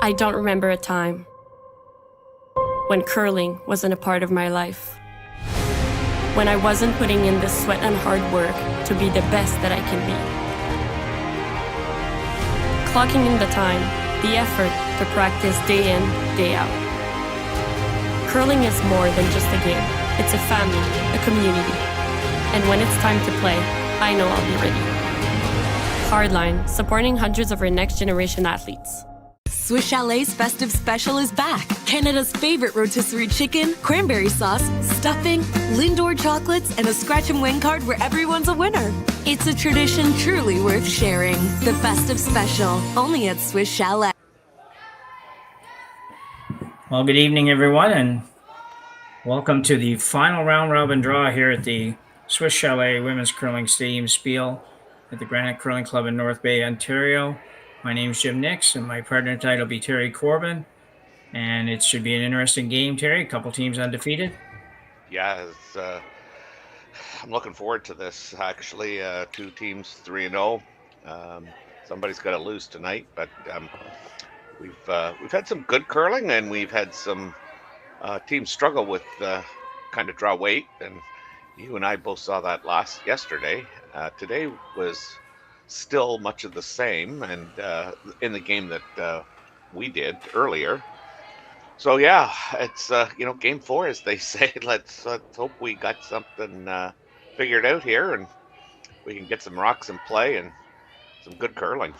I don't remember a time when curling wasn't a part of my life. When I wasn't putting in the sweat and hard work to be the best that I can be. Clocking in the time, the effort to practice day in, day out. Curling is more than just a game. It's a family, a community. And when it's time to play, I know I'll be ready. Hardline, supporting hundreds of our next generation athletes. Swiss Chalet's festive special is back. Canada's favorite rotisserie chicken, cranberry sauce, stuffing, Lindor chocolates, and a scratch and win card where everyone's a winner. It's a tradition truly worth sharing. The festive special, only at Swiss Chalet. Well, good evening, everyone, and welcome to the final round robin draw here at the Swiss Chalet Women's Curling Stadium Spiel at the Granite Curling Club in North Bay, Ontario. My name is Jim Nix, and my partner tonight will be Terry Corbin. And it should be an interesting game, Terry. A couple teams undefeated. Yeah, I'm looking forward to this, actually. Two teams 3-0. Somebody's got to lose tonight, but we've had some good curling, and we've had some teams struggle with kind of draw weight, and you and I both saw that yesterday. Today was still much of the same, and in the game that we did earlier. So yeah, it's game 4, as they say. Let's hope we got something figured out here, and we can get some rocks in play and some good curling.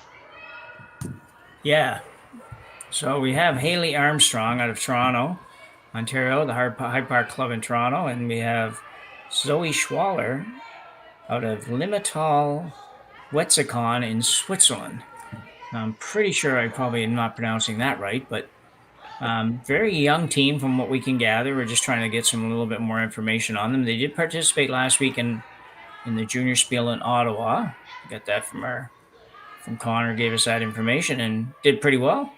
Yeah. So we have Hailey Armstrong out of Toronto, Ontario, the Hyde Park Club in Toronto, and we have Zoe Schwaller out of Limmattal-Wetzikon in Switzerland. I'm pretty sure I probably am not pronouncing that right, but very young team from what we can gather. We're just trying to get a little bit more information on them. They did participate last week in the Junior Spiel in Ottawa. Got that from Connor, gave us that information and did pretty well.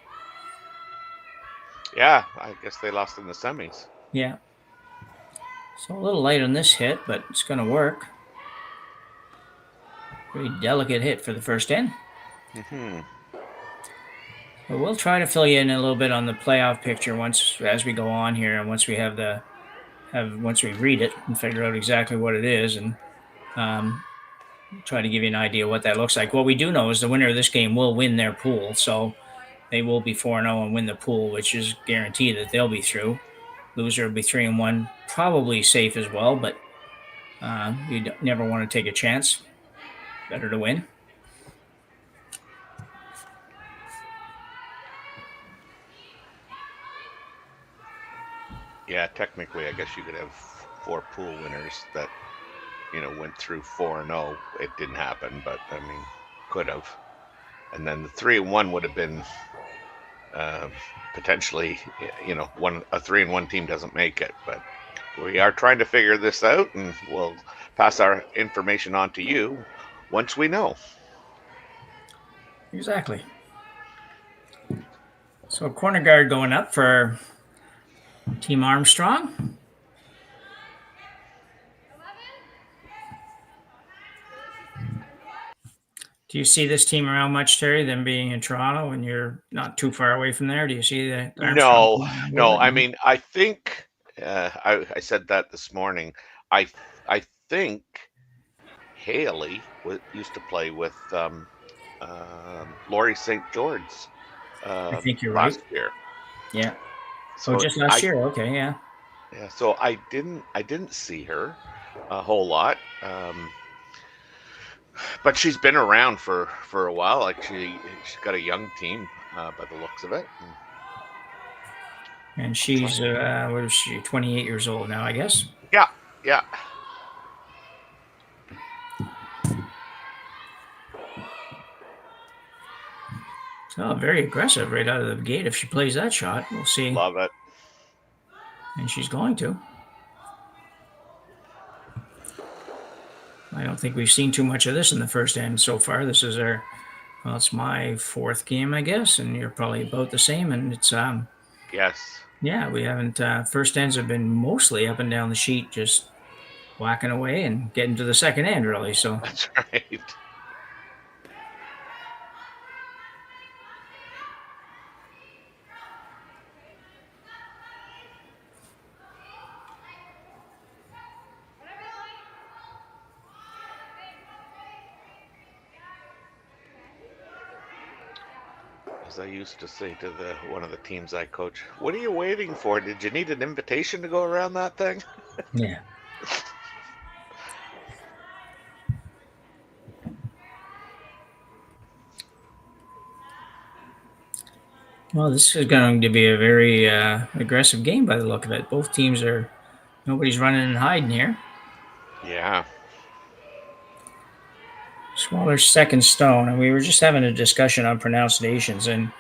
Yeah, I guess they lost in the semis. Yeah. So a little light on this hit, but it's going to work. Pretty delicate hit for the first in. Mm-hmm. But we'll try to fill you in a little bit on the playoff picture as we go on here, and once we once we read it and figure out exactly what it is, and try to give you an idea what that looks like. What we do know is the winner of this game will win their pool, so they will be 4-0 and win the pool, which is guaranteed that they'll be through. Loser will be 3-1, probably safe as well, but you never want to take a chance. Better to win. Yeah, technically, I guess you could have 4 pool winners that, went through 4-0. It didn't happen, but I mean, could have. And then the 3-1 would have been potentially, a 3-1 team doesn't make it. But we are trying to figure this out, and we'll pass our information on to you once we know. Exactly. So corner guard going up for Team Armstrong. Do you see this team around much, Terry, them being in Toronto and you're not too far away from there? Do you see that? No. I mean, I think I said that this morning. I think Hailey used to play with Laurie St. George's. I think you're last right. year. Yeah. So just last year, okay, yeah. Yeah. So I didn't see her a whole lot. But she's been around for a while. Like she's got a young team by the looks of it. And she's what is she? 28 years old now, I guess. Yeah. So very aggressive right out of the gate. If she plays that shot, we'll see. Love it. And she's going to. I don't think we've seen too much of this in the first end so far. This is it's my 4th game, I guess, and you're probably about the same. And it's yes. Yeah, we haven't. First ends have been mostly up and down the sheet, just whacking away and getting to the second end, really. So that's right. as I used to say to the one of the teams I coach, what are you waiting for? Did you need an invitation to go around that thing? Yeah. Well, this is going to be a very aggressive game by the look of it. Both teams are, nobody's running and hiding here. Yeah. Schwaller's second stone, and we were just having a discussion on pronunciations, and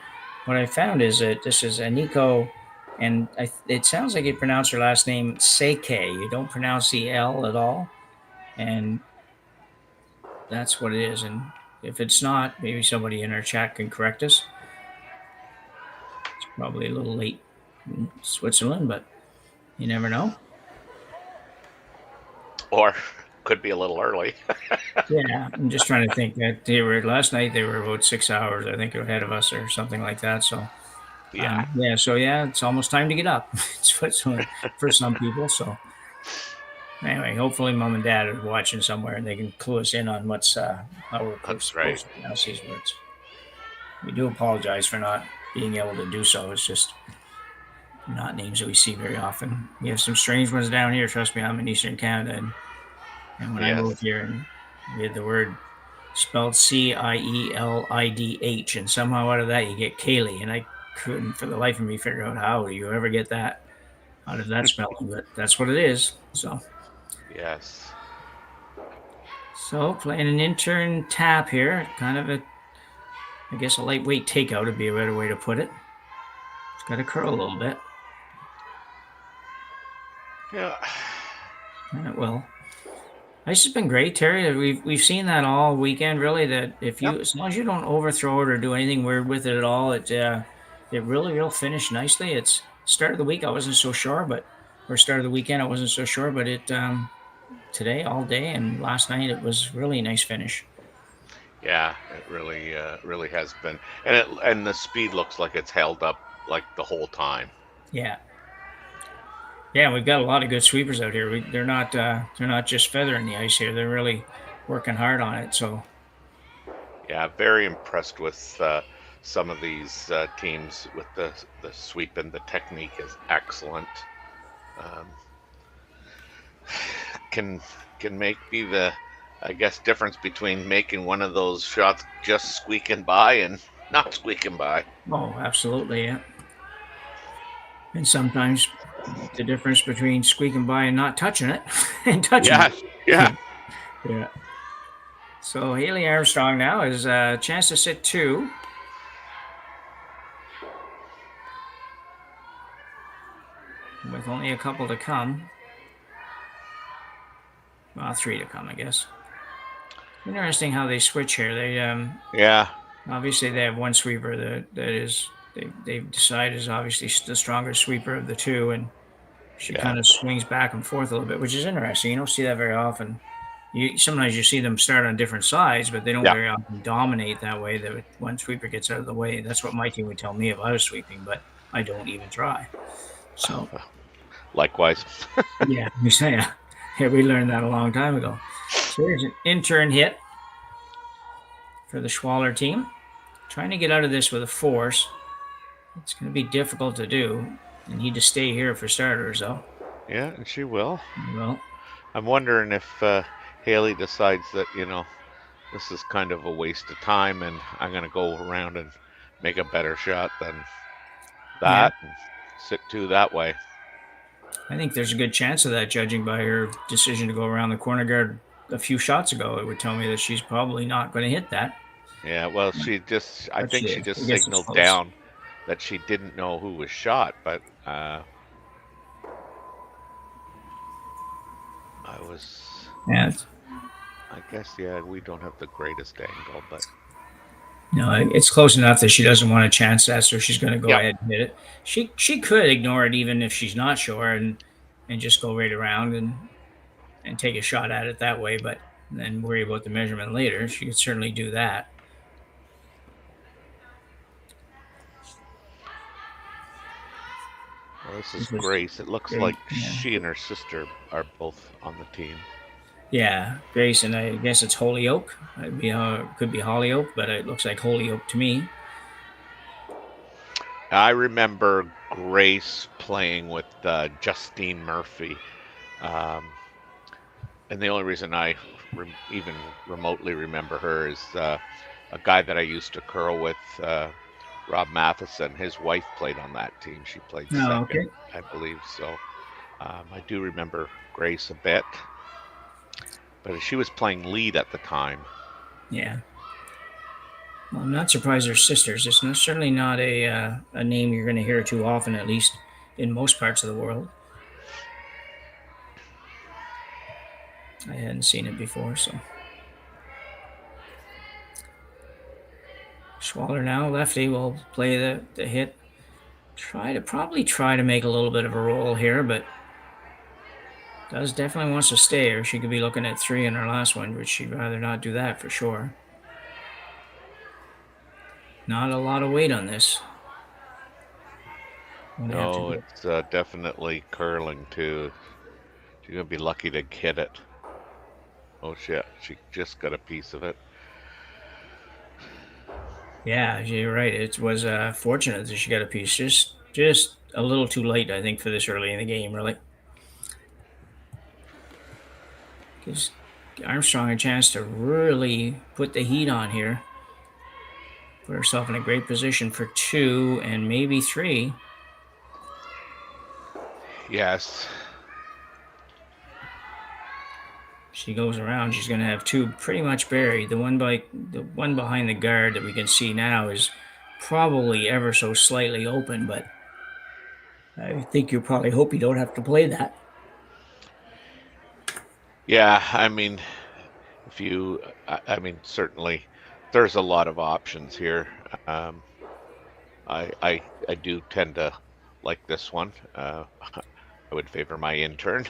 what I found is that this is Aniko, and it sounds like you pronounce her last name Seike. You don't pronounce the L at all, and that's what it is. And if it's not, maybe somebody in our chat can correct us. It's probably a little late in Switzerland, but you never know. Or could be a little early. Yeah, I'm just trying to think that they were last night. They were about 6 hours, I think, ahead of us or something like that. So Yeah. it's almost time to get up. It's for some people. So anyway, hopefully, mom and dad are watching somewhere and they can clue us in on what's how we're That's supposed right. to pronounce these words. We do apologize for not being able to do so. It's just not names that we see very often. We have some strange ones down here. Trust me, I'm in Eastern Canada, and when I moved Yes. here, and we had the word spelled Cielidh, and somehow out of that you get Kaylee, and I couldn't for the life of me figure out how you ever get that out of that spelling, but that's what it is. Yes. So playing an intern tap here, kind of I guess a lightweight takeout would be a better way to put it. It's got to curl a little bit, Yeah. and it will. This has been great, Terry. We've seen that all weekend, really. That if you, as long as you don't overthrow it or do anything weird with it at all, it really will finish nicely. It's start of the week I wasn't so sure, or start of the weekend I wasn't so sure, but it today all day and last night it was really a nice finish. Yeah, it really has been, and the speed looks like it's held up like the whole time. Yeah, yeah, we've got a lot of good sweepers out here. They're not just feathering the ice here. They're really working hard on it. So Yeah, very impressed with some of these teams with the sweep, and the technique is excellent. Um, can make be the, I guess, difference between making one of those shots just squeaking by and not squeaking by. oh, absolutely, yeah. And sometimes the difference between squeaking by and not touching it and touching Yeah, it. yeah. Yeah. So Hailey Armstrong now has a chance to sit two. With only a couple to come. Well, three to come, I guess. Interesting how they switch here. They Yeah. obviously they have one sweeper that is they've decided is obviously the stronger sweeper of the two, and she kind of swings back and forth a little bit, which is interesting. You don't see that very often. Sometimes you see them start on different sides, but they don't very often dominate that way. That one sweeper gets out of the way. That's what my team would tell me if I was sweeping, but I don't even try. So likewise. yeah, we learned that a long time ago. So here's an intern hit for the Schwaller team. Trying to get out of this with a force. It's going to be difficult to do. You need to stay here for starters, though. Yeah, and she will. Well, I'm wondering if Hailey decides that, this is kind of a waste of time, and I'm going to go around and make a better shot than that, and sit two that way. I think there's a good chance of that, judging by her decision to go around the corner guard a few shots ago. It would tell me that she's probably not going to hit that. Yeah, well, I think she just signaled down that she didn't know who was shot, but I guess, we don't have the greatest angle, but no, it's close enough that she doesn't want to chance that, so she's going to go ahead and hit it. She could ignore it even if she's not sure and just go right around and take a shot at it that way, but then worry about the measurement later. She could certainly do that. Well, this is Grace. It looks like she and her sister are both on the team. Yeah, Grace, and I guess it's Holyoke. It could be Hollyoak, but it looks like Holyoke to me. I remember Grace playing with Justine Murphy. Um, and the only reason I even remotely remember her is a guy that I used to curl with, Rob Matheson. His wife played on that team. She played Oh, second, okay. I believe. So I do remember Grace a bit, but she was playing lead at the time. Yeah. Well, I'm not surprised they're sisters. It's certainly not a name you're going to hear too often, at least in most parts of the world. I hadn't seen it before, so. Schwaller now, lefty, will play the hit. Probably try to make a little bit of a roll here, but does definitely wants to stay, or she could be looking at 3 in her last one, which she'd rather not do that for sure. Not a lot of weight on this. No, it's definitely curling too. She's gonna be lucky to hit it. Oh shit, she just got a piece of it. Yeah, you're right. It was fortunate that she got a piece. Just a little too late, I think, for this early in the game, really. Gives Armstrong a chance to really put the heat on here. Put herself in a great position for 2 and maybe 3. Yes. She goes around. She's going to have 2 pretty much buried. The one behind the guard that we can see now is probably ever so slightly open, but I think you probably hope you don't have to play that. Yeah, I mean, if you, I mean, certainly there's a lot of options here. I do tend to like this one. I would favor my intern,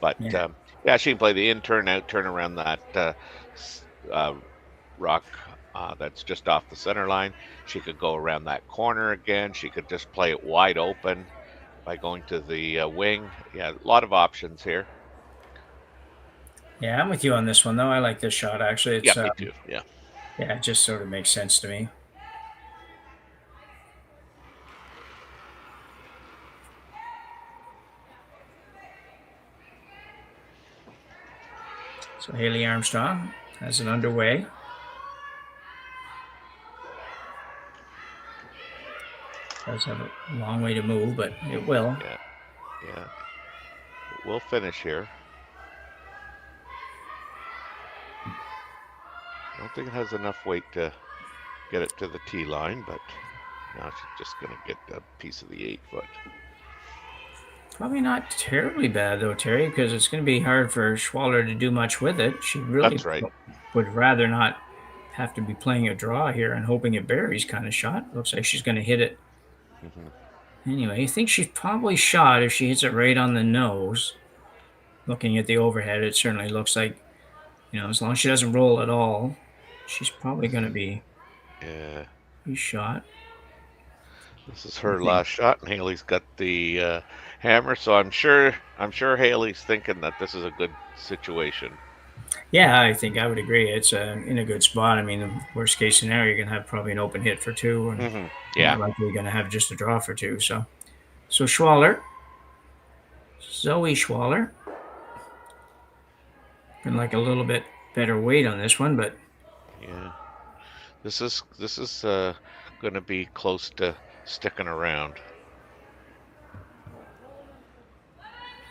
but Yeah. yeah, she can play the intern out, turn around that rock that's just off the center line. She could go around that corner again. She could just play it wide open by going to the wing. Yeah, a lot of options here. Yeah, I'm with you on this one, though. I like this shot, actually. Yeah, It's me too. Yeah. Yeah, it just sort of makes sense to me. So Hailey Armstrong has it underway. Does have a long way to move, but it will. Yeah. Yeah. We'll finish here. I don't think it has enough weight to get it to the tee line, but now she's just going to get a piece of the 8-foot. Probably not terribly bad, though, Terry, because it's going to be hard for Schwaller to do much with it. She really That's right. would rather not have to be playing a draw here and hoping it buries kind of shot. Looks like she's going to hit it. Anyway, I think she's probably shot if she hits it right on the nose. Looking at the overhead, it certainly looks like, as long as she doesn't roll at all, she's probably going to be shot. This is her last shot, and Hailey's got the hammer. So I'm sure Hailey's thinking that this is a good situation. Yeah, I think I would agree. It's in a good spot. I mean, the worst case scenario, you're gonna have probably an open hit for 2, and Yeah, likely you're gonna have just a draw for 2. So Schwaller, Zoe Schwaller, been like a little bit better weight on this one, but yeah, this is going to be close to sticking around.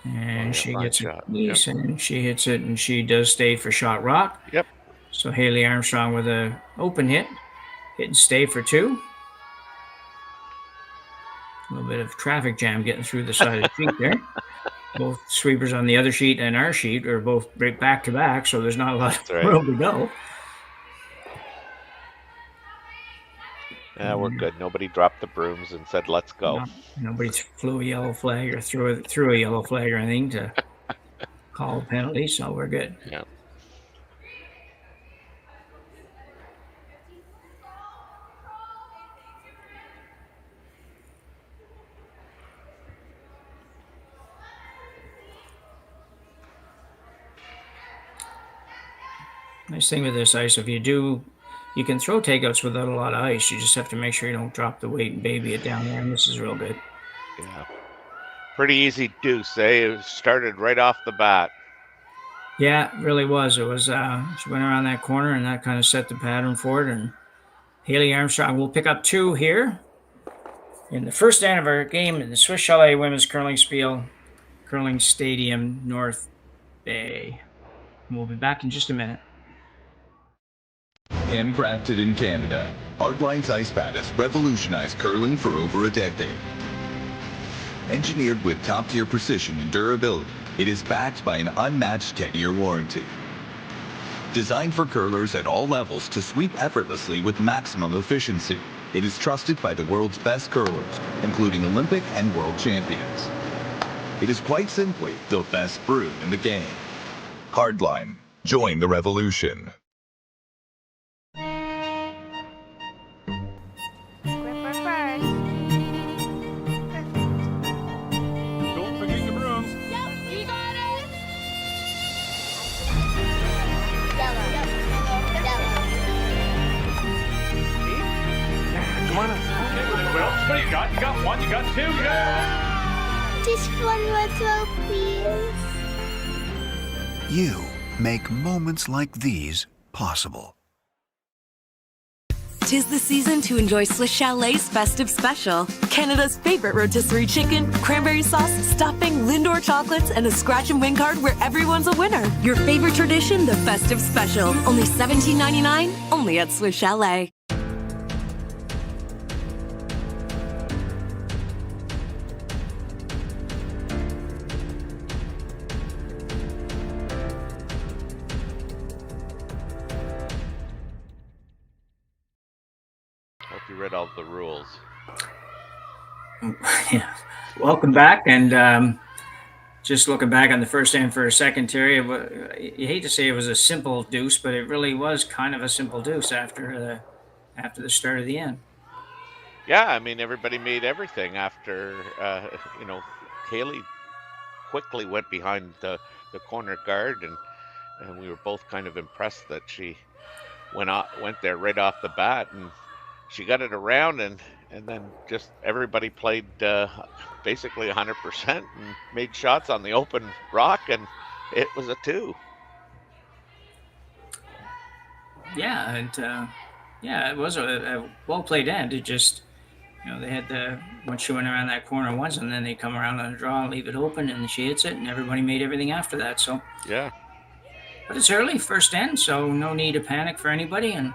And she gets a shot. piece, and she hits it, and she does stay for shot rock. Yep. So Hailey Armstrong with a open hit and stay for 2. A little bit of traffic jam getting through the side of the sheet there. Both sweepers on the other sheet and our sheet are both right back to back, so there's not a lot of room to go. Yeah, we're good. Nobody dropped the brooms and said, "Let's go." Nobody flew a yellow flag or threw a yellow flag or anything to call a penalty, so we're good. Yeah. Nice thing with this ice, if you do you can throw takeouts without a lot of ice. You just have to make sure you don't drop the weight and baby it down there. And this is real good. Yeah. Pretty easy deuce, eh? It started right off the bat. Yeah, it really was. It was, she went around that corner and that kind of set the pattern for it. And Hailey Armstrong will pick up 2 here in the first end of our game in the Swiss Chalet Women's Curling Spiel, Curling Stadium, North Bay. We'll be back in just a minute. Handcrafted in Canada, Hardline's ice pad has revolutionized curling for over a decade. Engineered with top-tier precision and durability, it is backed by an unmatched 10-year warranty. Designed for curlers at all levels to sweep effortlessly with maximum efficiency, it is trusted by the world's best curlers, including Olympic and world champions. It is quite simply the best brew in the game. Hardline. Join the revolution. Don't forget your brooms. Yep, you got it. Come on. Okay, well, what do you got? You got 1, you got 2, you got... Just one little, please. You make moments like these possible. 'Tis the season to enjoy Swiss Chalet's festive special. Canada's favorite rotisserie chicken, cranberry sauce, stuffing, Lindor chocolates, and a scratch and win card where everyone's a winner. Your favorite tradition, the festive special. Only $17.99, only at Swiss Chalet. Hope you read all the rules. Yeah. Welcome back. And just looking back on the first end for a second, Terry, you hate to say it was a simple deuce, but it really was kind of a simple deuce after the start of the end. Yeah, I mean, everybody made everything after, Hailey quickly went behind the corner guard, and we were both kind of impressed that she went there right off the bat, and she got it around, and then just everybody played basically 100% and made shots on the open rock, and it was a 2. Yeah, and it was a well played end. It just, they had once she went around that corner once, and then they come around on a draw and leave it open, and she hits it, and everybody made everything after that. So Yeah. but it's early, first end, so no need to panic for anybody. And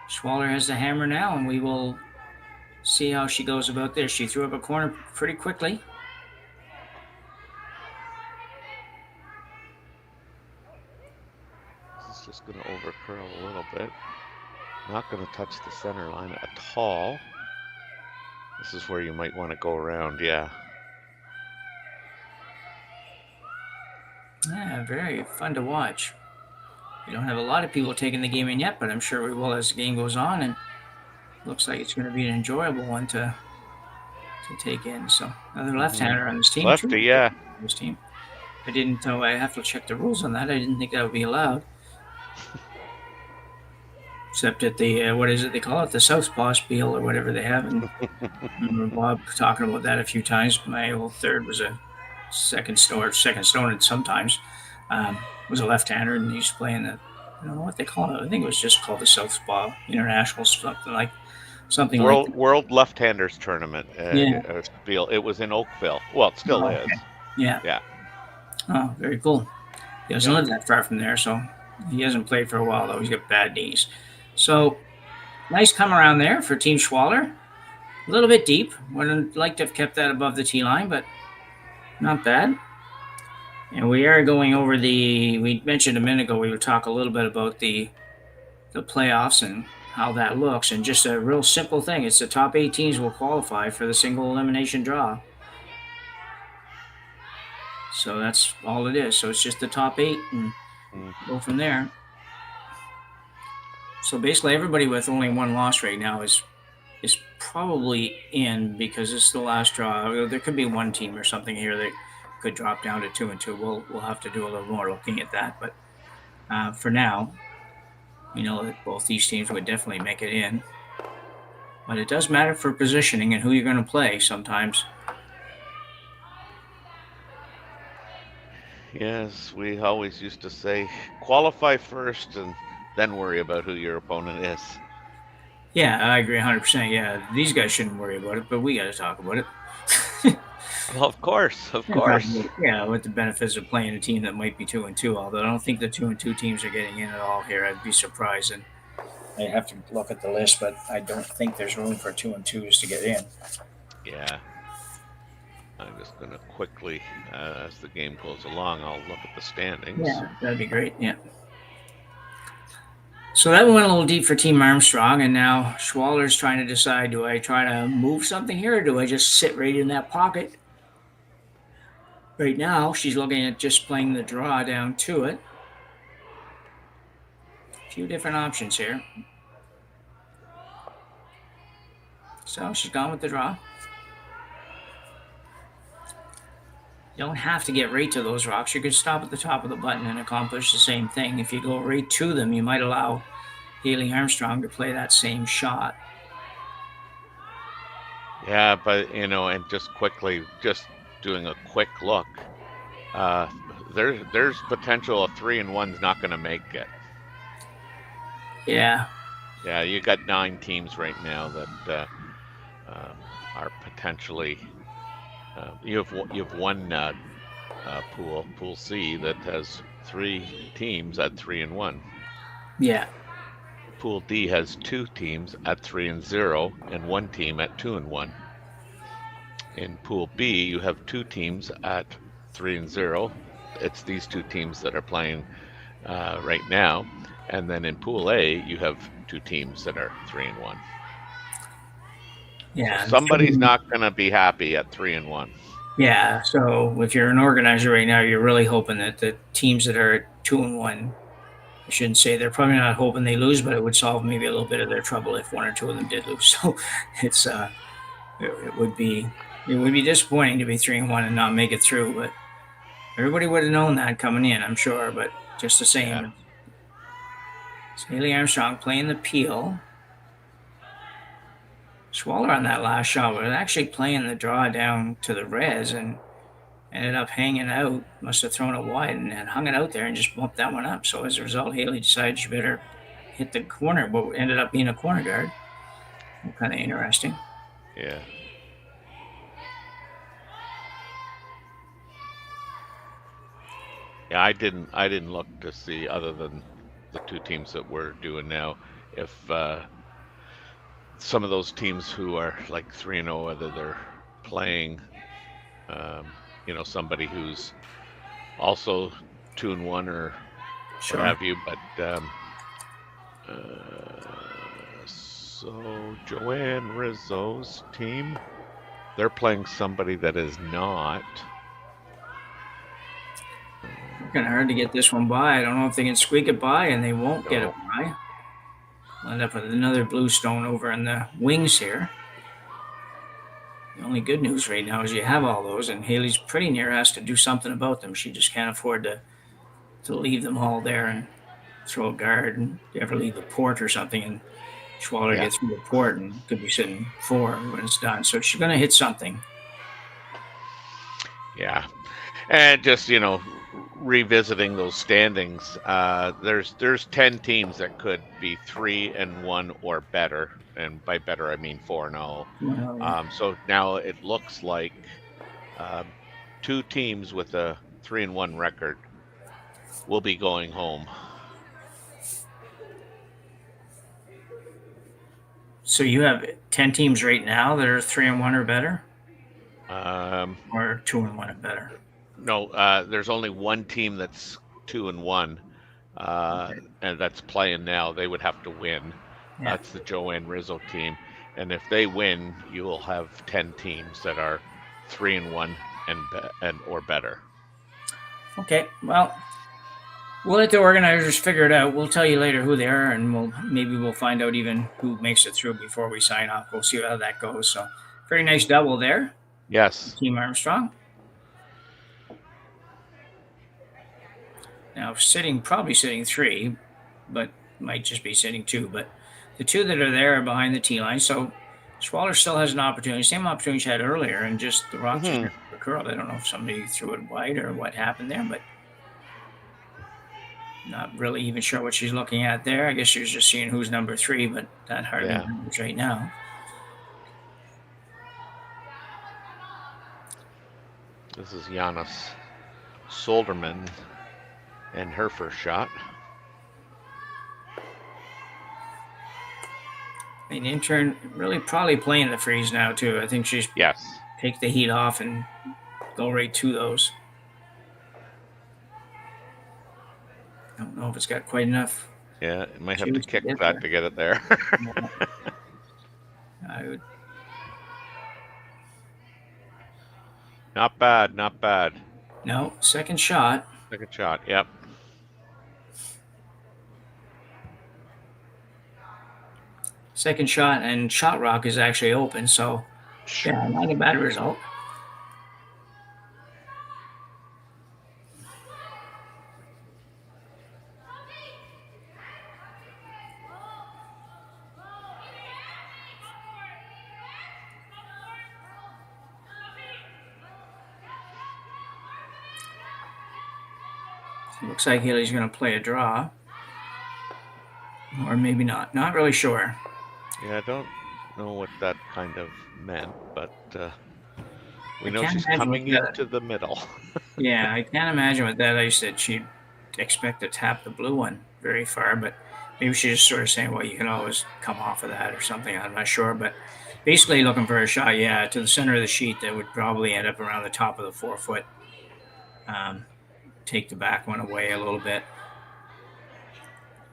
Schwaller has the hammer now, and we will see how she goes about this. She threw up a corner pretty quickly. This is just going to overcurl a little bit. Not going to touch the center line at all. This is where you might want to go around, yeah. Yeah, very fun to watch. We don't have a lot of people taking the game in yet, but I'm sure we will as the game goes on, and looks like it's going to be an enjoyable one to take in. So another left-hander on this team. Lefty, yeah. This team. I didn't know. I have to check the rules on that. I didn't think that would be allowed. Except at the what is it they call it, the Southpaw Spiel or whatever they have. And I remember Bob talking about that a few times. My old third was a second stone sometimes. Was a left-hander, and he's playing the, I don't know what they call it. I think it was just called the Southpaw International, something like that. World Left-Handers Tournament. Yeah. Spiel. It was in Oakville. Well, it still is. Okay. Yeah. Yeah. Oh, very cool. He doesn't live that far from there, so he hasn't played for a while, though. He's got bad knees. So, nice come around there for Team Schwaller. A little bit deep. Would have liked to have kept that above the tee line, but not bad. And we are going over we mentioned a minute ago, we would talk a little bit about the playoffs and how that looks. And just a real simple thing. It's the top 8 teams will qualify for the single elimination draw. So that's all it is. So it's just the top 8 and go from there. So basically everybody with only one loss right now is probably in, because it's the last draw. There could be one team or something here that could drop down to 2-2. We'll have to do a little more looking at that. But for now, We know that both these teams would definitely make it in. But it does matter for positioning and who you're going to play sometimes. Yes, we always used to say qualify first and then worry about who your opponent is. Yeah, I agree 100%. Yeah, these guys shouldn't worry about it, but we got to talk about it. Well, of course, of And talk course. about, yeah, what the benefits of playing a team that might be 2-2. Although I don't think the 2-2 teams are getting in at all here. I'd be surprised, and I have to look at the list, but I don't think there's room for 2-2s to get in. Yeah. I'm just going to quickly, as the game goes along, I'll look at the standings. Yeah, that'd be great. Yeah. So that went a little deep for Team Armstrong, and now Schwaller's trying to decide: do I try to move something here, or do I just sit right in that pocket? Right now, she's looking at just playing the draw down to it. A few different options here. So she's gone with the draw. You don't have to get right to those rocks. You could stop at the top of the button and accomplish the same thing. If you go right to them, you might allow Hailey Armstrong to play that same shot. Yeah, but and just quickly, just doing a quick look, there's potential a 3-1's not going to make it. Yeah. Yeah, you got 9 teams right now that are potentially. You have one pool C that has 3 teams at 3-1. Yeah. Pool D has 2 teams at 3-0 and 1 team at 2-1. In Pool B, you have 2 teams at 3-0. It's these 2 teams that are playing right now. And then in Pool A, you have 2 teams that are 3-1. Yeah. So somebody's not going to be happy at 3-1. Yeah. So if you're an organizer right now, you're really hoping that the teams that are at 2-1, I shouldn't say they're probably not hoping they lose, but it would solve maybe a little bit of their trouble if 1 or 2 of them did lose. So it's it would be disappointing to be 3-1 and not make it through, but everybody would have known that coming in, I'm sure. But just the same, Yeah. It's Hailey Armstrong playing the peel. Schwaller on that last shot was actually playing the draw down to the res and ended up hanging out. Must have thrown it wide and then hung it out there and just bumped that one up. So as a result, Hailey decided she better hit the corner, but ended up being a corner guard. Kind of interesting. Yeah. Yeah, I didn't look to see, other than the 2 teams that we're doing now, if some of those teams who are like 3-0, whether they're playing somebody who's also 2-1 or Sure. what have you. But so Joanne Rizzo's team, they're playing somebody that is not. Kind of hard to get this one by. I don't know if they can squeak it by, and they won't get it No. by. We'll end up with another blue stone over in the wings here. The only good news right now is you have all those, and Hailey's pretty near has to do something about them. She just can't afford to leave them all there and throw a guard and ever leave the port or something, and Schwaller gets through the port and could be sitting 4 when it's done. So she's going to hit something. Yeah. And just, revisiting those standings, there's 10 teams that could be 3-1 or better, and by better I mean 4-0. So now it looks like 2 teams with a 3-1 record will be going home. So you have 10 teams right now that are 3-1 or better, or 2-1 or better. No, there's only 1 team that's 2-1, and that's playing now. They would have to win. Yeah. That's the Joanne Rizzo team, and if they win, you will have 10 teams that are 3-1 and or better. Okay, well, we'll let the organizers figure it out. We'll tell you later who they are, and we'll find out even who makes it through before we sign off. We'll see how that goes. So, very nice double there, Yes. Team Armstrong. Now probably sitting 3, but might just be sitting 2, but the 2 that are there are behind the tee line. So Schwaller still has an opportunity, same opportunity she had earlier, and just the rock just never curled. I don't know if somebody threw it wide or what happened there, but not really even sure what she's looking at there. I guess she was just seeing who's number 3, but that hardly matters right now. This is Janis Solderman and her first shot. And intern really probably playing the freeze now too. I think she's take the heat off and go right to those. I don't know if it's got quite enough. Yeah, it might have to kick that to get it there. I would. Not bad, not bad. No, second shot. Second shot, yep. Second shot, and shot rock is actually open, so yeah, not a bad result. Looks like Hailey's going to play a draw. Or maybe not. Not really sure. Yeah, I don't know what that kind of meant, but we know she's coming into the middle. Yeah, I can't imagine with that ice that she'd expect to tap the blue one very far, but maybe she's just sort of saying, well, you can always come off of that or something. I'm not sure, but basically looking for a shot, yeah, to the center of the sheet that would probably end up around the top of the 4-foot. Take the back one away a little bit.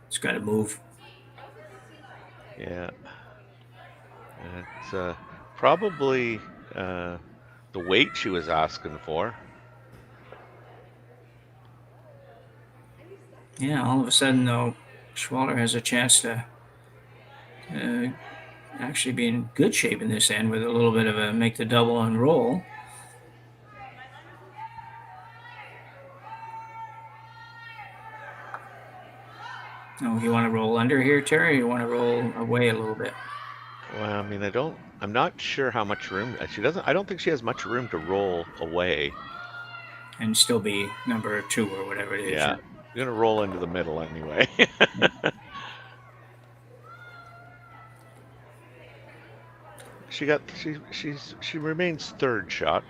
It's got to move. Yeah. It's probably the weight she was asking for. Yeah, all of a sudden, though, Schwaller has a chance to actually be in good shape in this end with a little bit of a make the double and roll. Oh, you want to roll under here, Terry, or you want to roll away a little bit? Well, I mean, I'm not sure how much room she doesn't. I don't think she has much room to roll away and still be number 2 or whatever it is. Yeah, you're gonna roll into the middle anyway. She remains third shot.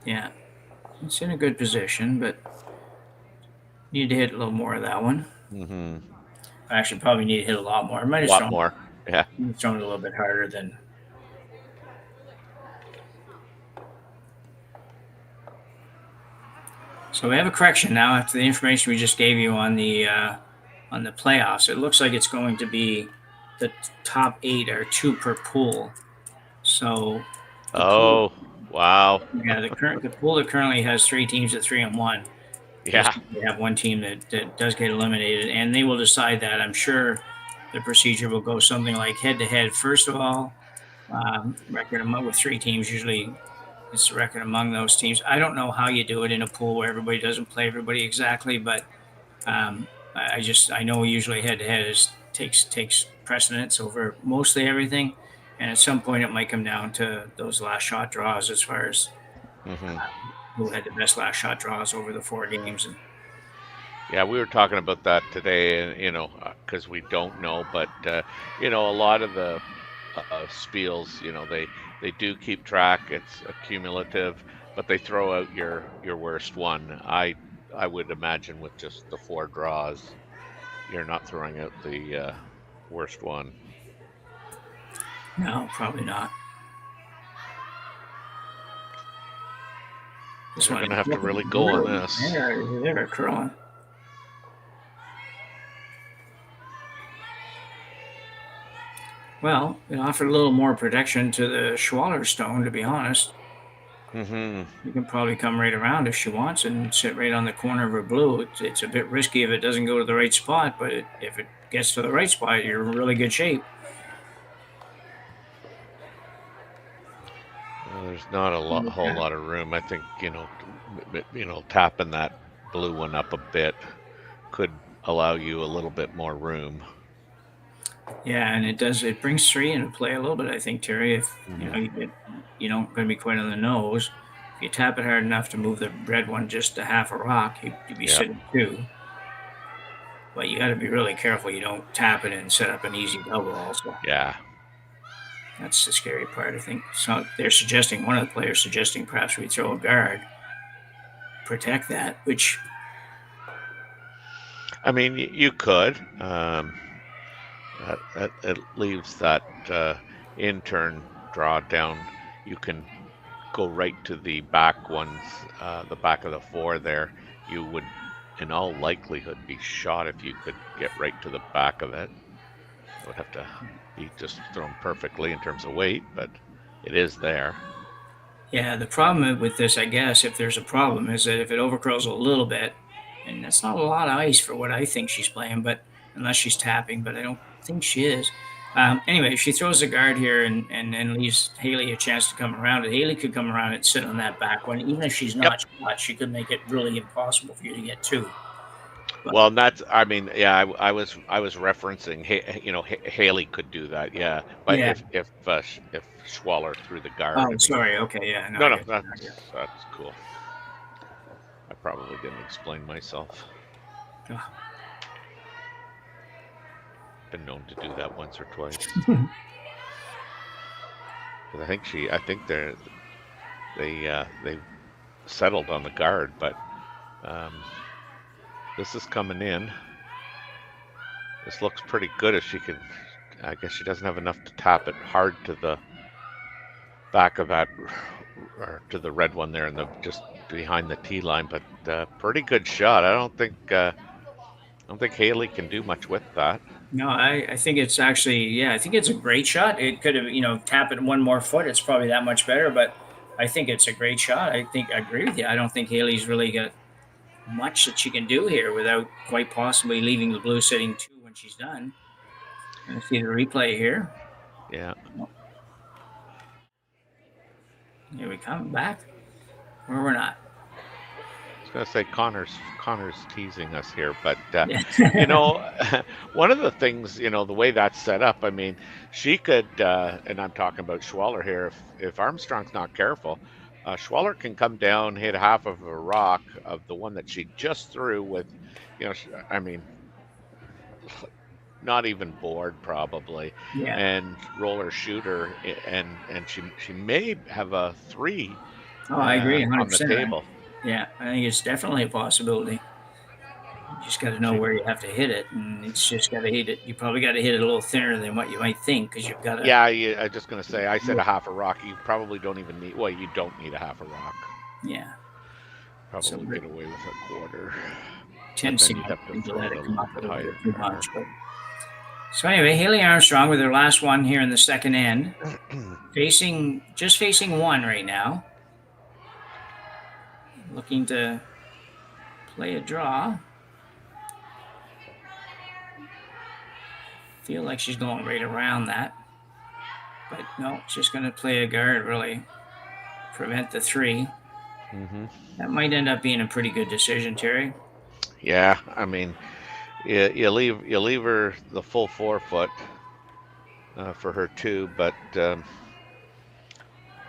Yeah, it's in a good position, but need to hit a little more of that one. Mm-hmm. I actually probably need to hit a lot more. I might have thrown more. Yeah, thrown it a little bit harder than. So we have a correction now after the information we just gave you on the playoffs. It looks like it's going to be the top 8 are 2 per pool. So. Oh, wow. Yeah, the pool that currently has 3 teams at 3-1. Yeah. We have one team that does get eliminated, and they will decide that. I'm sure the procedure will go something like head-to-head. First of all, record with 3 teams. Usually it's the record among those teams. I don't know how you do it in a pool where everybody doesn't play everybody exactly, but I know usually head-to-head takes precedence over mostly everything, and at some point it might come down to those last shot draws as far as who had the best last shot draws over the 4 games. Yeah, we were talking about that today, and because we don't know, but a lot of the Spiels, they do keep track. It's accumulative, but they throw out your worst one. I would imagine with just the 4 draws, you're not throwing out the worst one. No, probably not. We're going to have to really go on this. They're curling. Well, it offered a little more protection to the Schwaller stone, to be honest. Mm-hmm. You can probably come right around if she wants and sit right on the corner of her blue. It's a bit risky if it doesn't go to the right spot, but if it gets to the right spot, you're in really good shape. Well, there's not a whole lot of room. I think tapping that blue one up a bit could allow you a little bit more room. Yeah, and it brings 3 into play a little bit, I think, Terry. If Mhm. you don't going to be quite on the nose. If you tap it hard enough to move the red one just a half a rock, you'd be Yeah, sitting 2. But you got to be really careful you don't tap it and set up an easy double. Also, yeah. that's the scary part. I think so. They're suggesting one of the players suggesting perhaps we throw a guard, protect that, which I mean, you could. It leaves that in-turn draw down. You can go right to the back ones, the back of the 4 there. You would, in all likelihood, be shot if you could get right to the back of it. It would have to be just thrown perfectly in terms of weight, but it is there. yeah, the problem with this, I guess, if there's a problem, is that if it overcurls a little bit, and that's not a lot of ice for what I think she's playing, but unless she's tapping, but I don't think she is. Anyway, she throws the guard here and leaves Hailey a chance to come around it. Hailey could come around and sit on that back one. Even if she's Yep. not shot, she could make it really impossible for you to get 2. But Well, that's. I mean, yeah. I was referencing. Haley could do that. Yeah, but yeah. if Schwaller threw the guard, Oh, I mean, sorry. Okay. Yeah. No, no, I no, get you. that's cool. I probably didn't explain myself. Yeah. Been known to do that once or twice. 'Cause I think they settled on the guard, but this is coming in. This looks pretty good if she can. I guess she doesn't have enough to tap it hard to the back of that, or to the red one there, and just behind the tee line. But pretty good shot. I don't think Haley can do much with that. No, I think it's actually, yeah, I think it's a great shot. It could have, tap it 1 more foot. It's probably that much better, but I think it's a great shot. I think I agree with you. I don't think Haley's really got much that she can do here without quite possibly leaving the blue sitting 2 when she's done. Let's see the replay here. Yeah. Here we come back. Or we're not. I was gonna say Connor's teasing us here, but Yeah. one of the things, the way that's set up. I mean, she could, and I'm talking about Schwaller here. If Armstrong's not careful, Schwaller can come down, hit half of a rock of the one that she just threw with, I mean, not even board probably, Yeah. and roller shooter, and she may have a 3 Oh, I agree on the 100%. table. Yeah, I think it's definitely a possibility. You just got to know She- where you have to hit it, and it's just got to hit it. You probably got to hit it a little thinner than what you might think, because you've got to. Yeah, I'm just gonna say, I said a half a rock. You probably don't even need. Well, you don't need a half a rock. Yeah. Probably So get away with a quarter. Tendency But then you'd have to to throw let it it a come little up a bit little bit higher. too much. But. So anyway, Hailey Armstrong with her last one here in the second end, facing 1 right now, looking to play a draw. Feel like she's going right around that, but no, she's going to play a guard, really prevent the 3. Mm-hmm. That might end up being a pretty good decision, Terry. Yeah, I mean, you leave her the full 4 foot for her 2, but I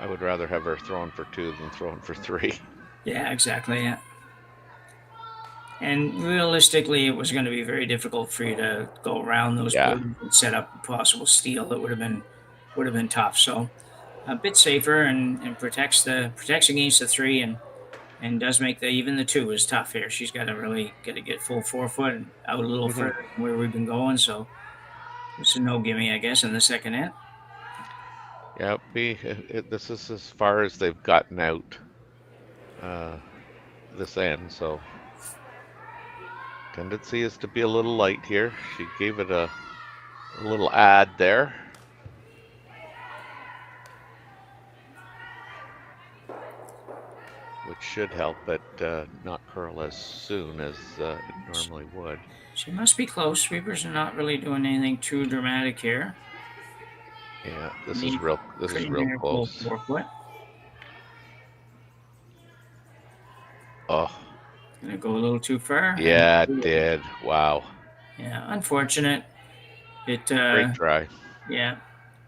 would rather have her throwing for 2 than throwing for 3. Yeah, exactly. Yeah. And realistically, it was going to be very difficult for you to go around those Yeah. boards and set up a possible steal. It would have been tough. So a bit safer and protects against the 3 and does make even the 2 is tough here. She's got to get full 4 foot and out a little Mhm. further from where we've been going. So it's a no gimme, I guess, in the second end. Yeah, this is as far as they've gotten out this end, so tendency is to be a little light here. She gave it a little ad there. Which should help it not curl as soon as it normally would. She must be close. Sweepers are not really doing anything too dramatic here. Yeah, this is real close. 4 foot. Oh, Gonna go a little too far. Yeah, it did. Wow. Yeah, unfortunate. It Great try. yeah.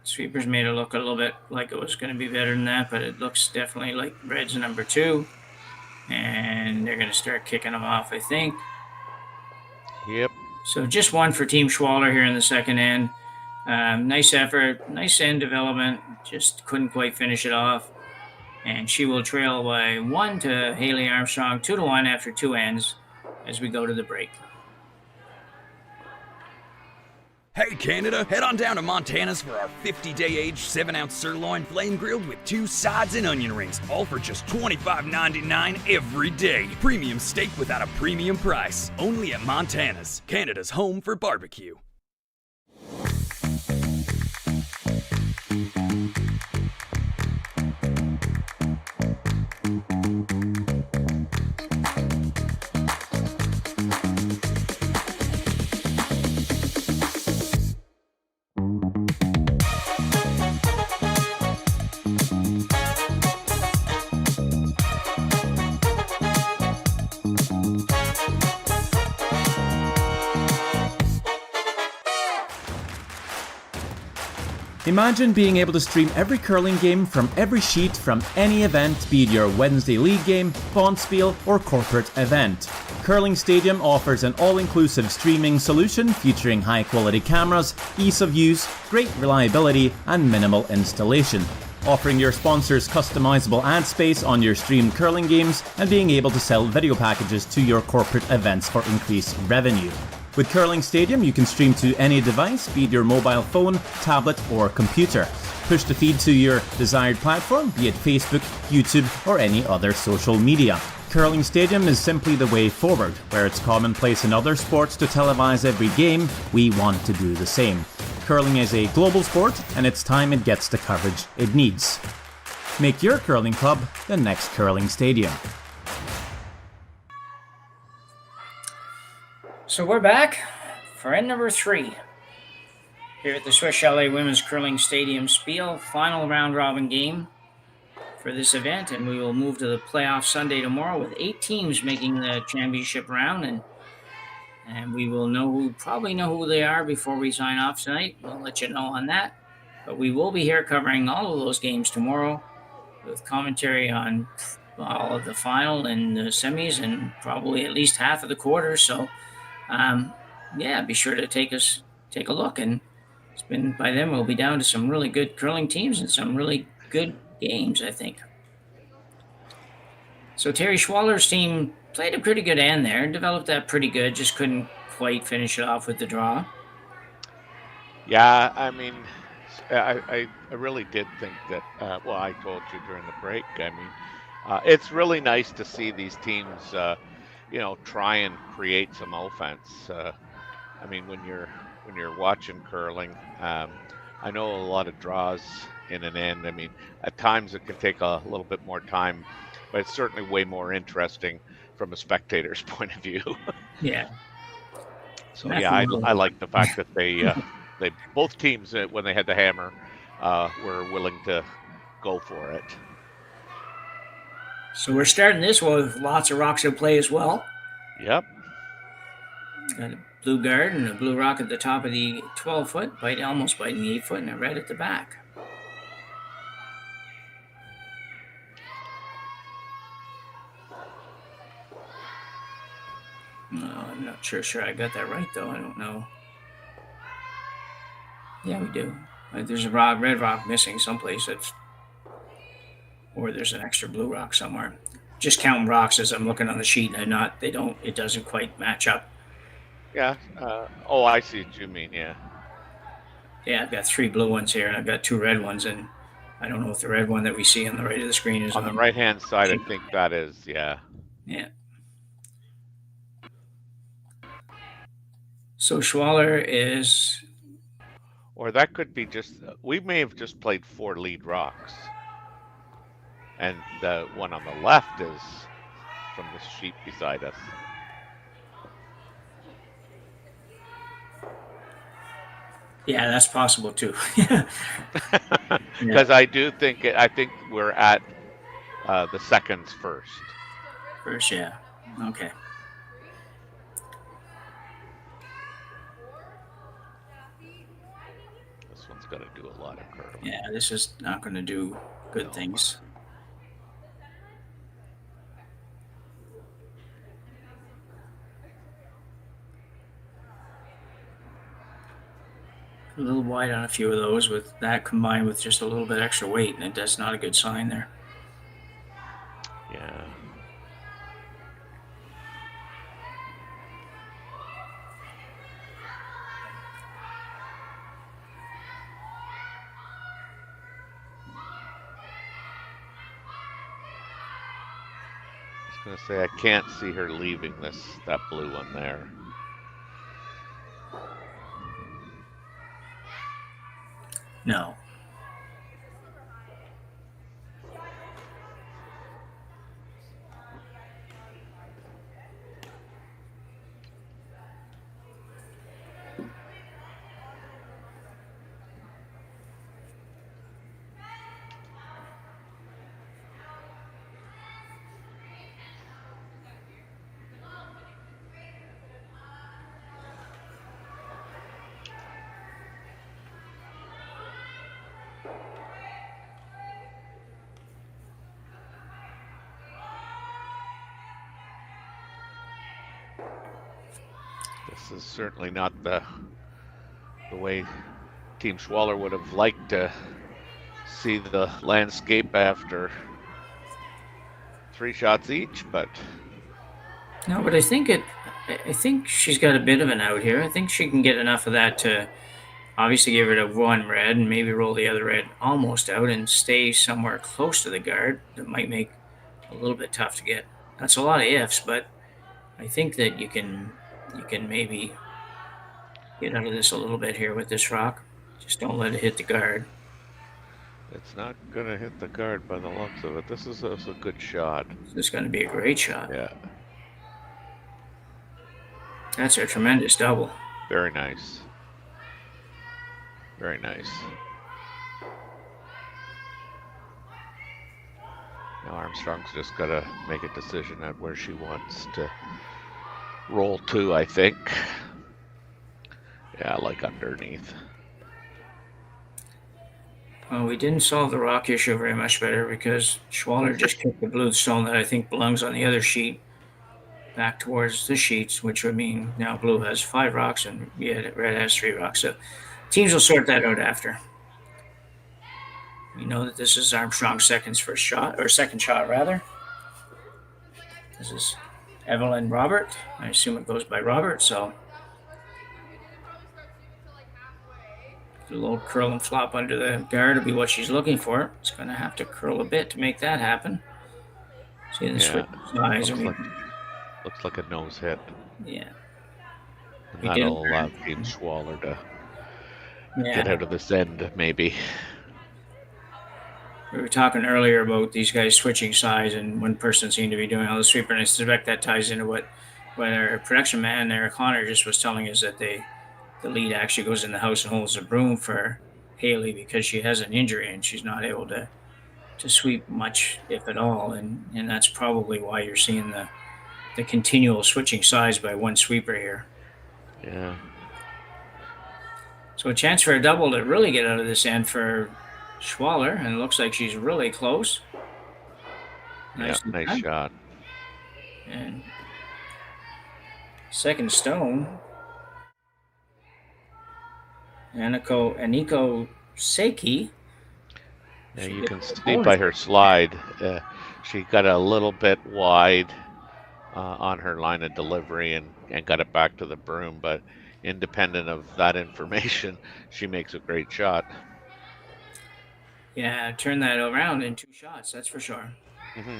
Sweepers made it look a little bit like it was going to be better than that, but it looks definitely like Red's number 2. And they're going to start kicking them off, I think. Yep. So just one for Team Schwaller here in the second end. Nice effort, nice end development. Just couldn't quite finish it off. And she will trail by 1 to Hailey Armstrong, 2-1 after 2 ends as we go to the break. Hey Canada, head on down to Montana's for our 50-day aged 7-ounce sirloin flame grilled with 2 sides and onion rings, all for just $25.99 every day. Premium steak without a premium price, only at Montana's, Canada's home for barbecue. Imagine being able to stream every curling game from every sheet from any event, be it your Wednesday league game, Spiel, or corporate event. Curling Stadium offers an all-inclusive streaming solution featuring high-quality cameras, ease of use, great reliability, and minimal installation. Offering your sponsors customizable ad space on your streamed curling games and being able to sell video packages to your corporate events for increased revenue. With Curling Stadium, you can stream to any device, be it your mobile phone, tablet, or computer. Push the feed to your desired platform, be it Facebook, YouTube, or any other social media. Curling Stadium is simply the way forward. Where it's commonplace in other sports to televise every game, we want to do the same. Curling is a global sport, and it's time it gets the coverage it needs. Make your curling club the next Curling Stadium. So we're back for end number 3 here at the Swiss Chalet Women's Curling Stadium Spiel, final round robin game for this event, and we will move to the playoff Sunday tomorrow with 8 teams making the championship round, and we will probably know who they are before we sign off tonight. We'll let you know on that, but we will be here covering all of those games tomorrow with commentary on all of the final and the semis and probably at least half of the quarters. So be sure to take a look, and by then we'll be down to some really good curling teams and some really good games, I think. So Terry Schwaller's team played a pretty good end there, developed that pretty good, just couldn't quite finish it off with the draw. Yeah, I mean, I really did think that, I told you during the break, I mean, it's really nice to see these teams, try and create some offense. I mean, when you're watching curling, I know a lot of draws in an end. I mean, at times it can take a little bit more time, but it's certainly way more interesting from a spectator's point of view. Yeah. So I like the fact that they both teams, when they had the hammer, were willing to go for it. So we're starting this one with lots of rocks in play as well. Yep. Got a blue guard and a blue rock at the top of the 12-foot, almost biting the 8-foot, and a red at the back. No, I'm not sure I got that right, though. I don't know. Yeah, we do. There's a red rock missing someplace, or there's an extra blue rock somewhere. Just counting rocks as I'm looking on the sheet, and it doesn't quite match up. Yeah. I see what you mean. Yeah. Yeah, I've got 3 blue ones here, and I've got 2 red ones, and I don't know if the red one that we see on the right of the screen is on the right-hand side. I think that is, yeah. Yeah. So Schwaller is... Or that could be just... We may have just played 4 lead rocks. And the one on the left is from the sheet beside us. Yeah, that's possible too. Because I think we're at the seconds first. First, yeah. Okay. This one's going to do a lot of curling. Yeah, this is not going to do good things. A little wide on a few of those, with that combined with just a little bit extra weight, and that's not a good sign there. Yeah. I was going to say, I can't see her leaving that blue one there. No. This is certainly not the way Team Schwaller would have liked to see the landscape after 3 shots each, but No, but I think she's got a bit of an out here. I think she can get enough of that to obviously get rid of one red and maybe roll the other red almost out and stay somewhere close to the guard. That might make a little bit tough to get. That's a lot of ifs, but I think that you can maybe get out of this a little bit here with this rock. Just don't let it hit the guard. it's not going to hit the guard by the looks of it. This is a good shot. This is going to be a great shot. Yeah. That's a tremendous double. Very nice. Very nice. Now Armstrong's just got to make a decision on where she wants to roll to, I think. Yeah, like underneath. Well, we didn't solve the rock issue very much better because Schwaller just kicked the blue stone that I think belongs on the other sheet back towards the sheets, which would mean now blue has 5 rocks and red has 3 rocks. So teams will sort that out after. We know that this is Armstrong's second shot. This is Evelyn Robert. I assume it goes by Robert, so a little curl and flop under the guard will be what she's looking for. It's going to have to curl a bit to make that happen. See the switch size. Looks like a nose hit. Yeah. And that'll allow Team Schwaller to get out of this end, maybe. We were talking earlier about these guys switching sides, and one person seemed to be doing all the sweeper, and I suspect that ties into what our production man, Eric Connor, just was telling us, that the lead actually goes in the house and holds a broom for Hailey because she has an injury and she's not able to sweep much, if at all, and that's probably why you're seeing the continual switching sides by one sweeper here. Yeah. So a chance for a double to really get out of this end for Schwaller, and it looks like she's really close. Nice shot. And second stone, Aniko Seiki. Yeah, you can see by her slide, she got a little bit wide on her line of delivery and got it back to the broom, but independent of that information, she makes a great shot. Yeah, turn that around in 2 shots, that's for sure. Mm-hmm.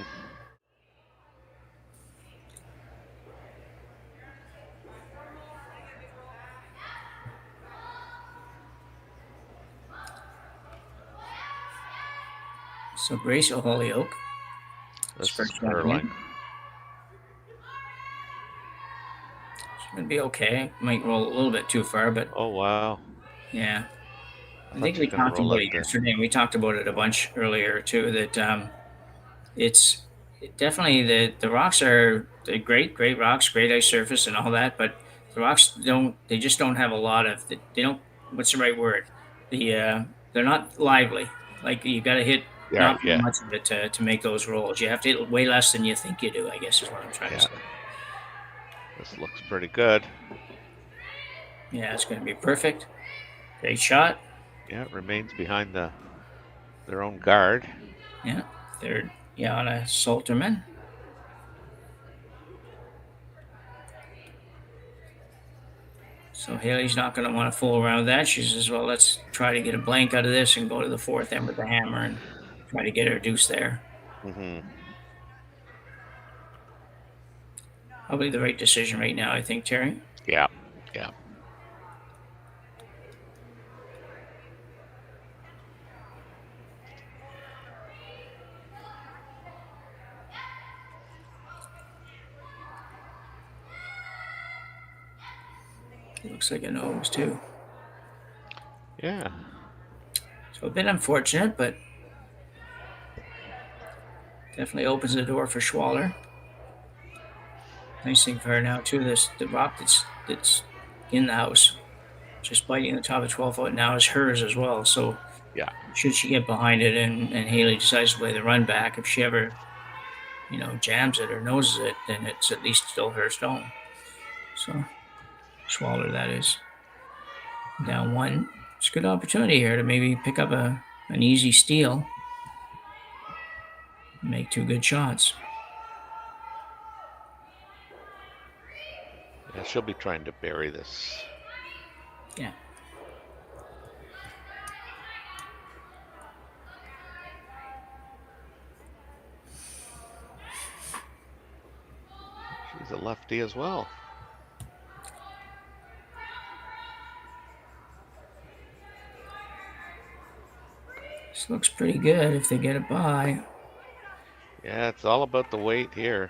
So Grace Holyoke. This is curling. She's going to be okay. Might roll a little bit too far, but... Oh, wow. Yeah. I think we talked about it yesterday, and we talked about it a bunch earlier, too, that it's definitely the rocks are great rocks, great ice surface, and all that. But the rocks they just don't have a lot of they don't. What's the right word? They're not lively. Like you got to hit Yeah, not very yeah, much of it to make those rolls. You have to hit way less than you think you do. I guess is what I'm trying to yeah. say. This looks pretty good. Yeah, it's going to be perfect. Great shot. Yeah, it remains behind their own guard. Yeah, third. Jana Salterman. So Haley's not going to want to fool around with that. She says, well, let's try to get a blank out of this and go to the fourth end with the hammer and try to get her deuce there. Hmm. Probably the right decision right now, I think, Terry. Yeah, yeah. It looks like a nose, too. Yeah. So a bit unfortunate, but definitely opens the door for Schwaller. Nice thing for her now, too. The rock that's in the house, just biting the top of 12 foot now is hers as well. So Yeah. should she get behind it and Haley decides to play the run back, if she ever, jams it or noses it, then it's at least still her stone. So Schwaller, that is. Down one. It's a good opportunity here to maybe pick up an easy steal. Make two good shots. Yeah, she'll be trying to bury this. Yeah. She's a lefty as well. This looks pretty good if they get it by. Yeah, it's all about the weight here.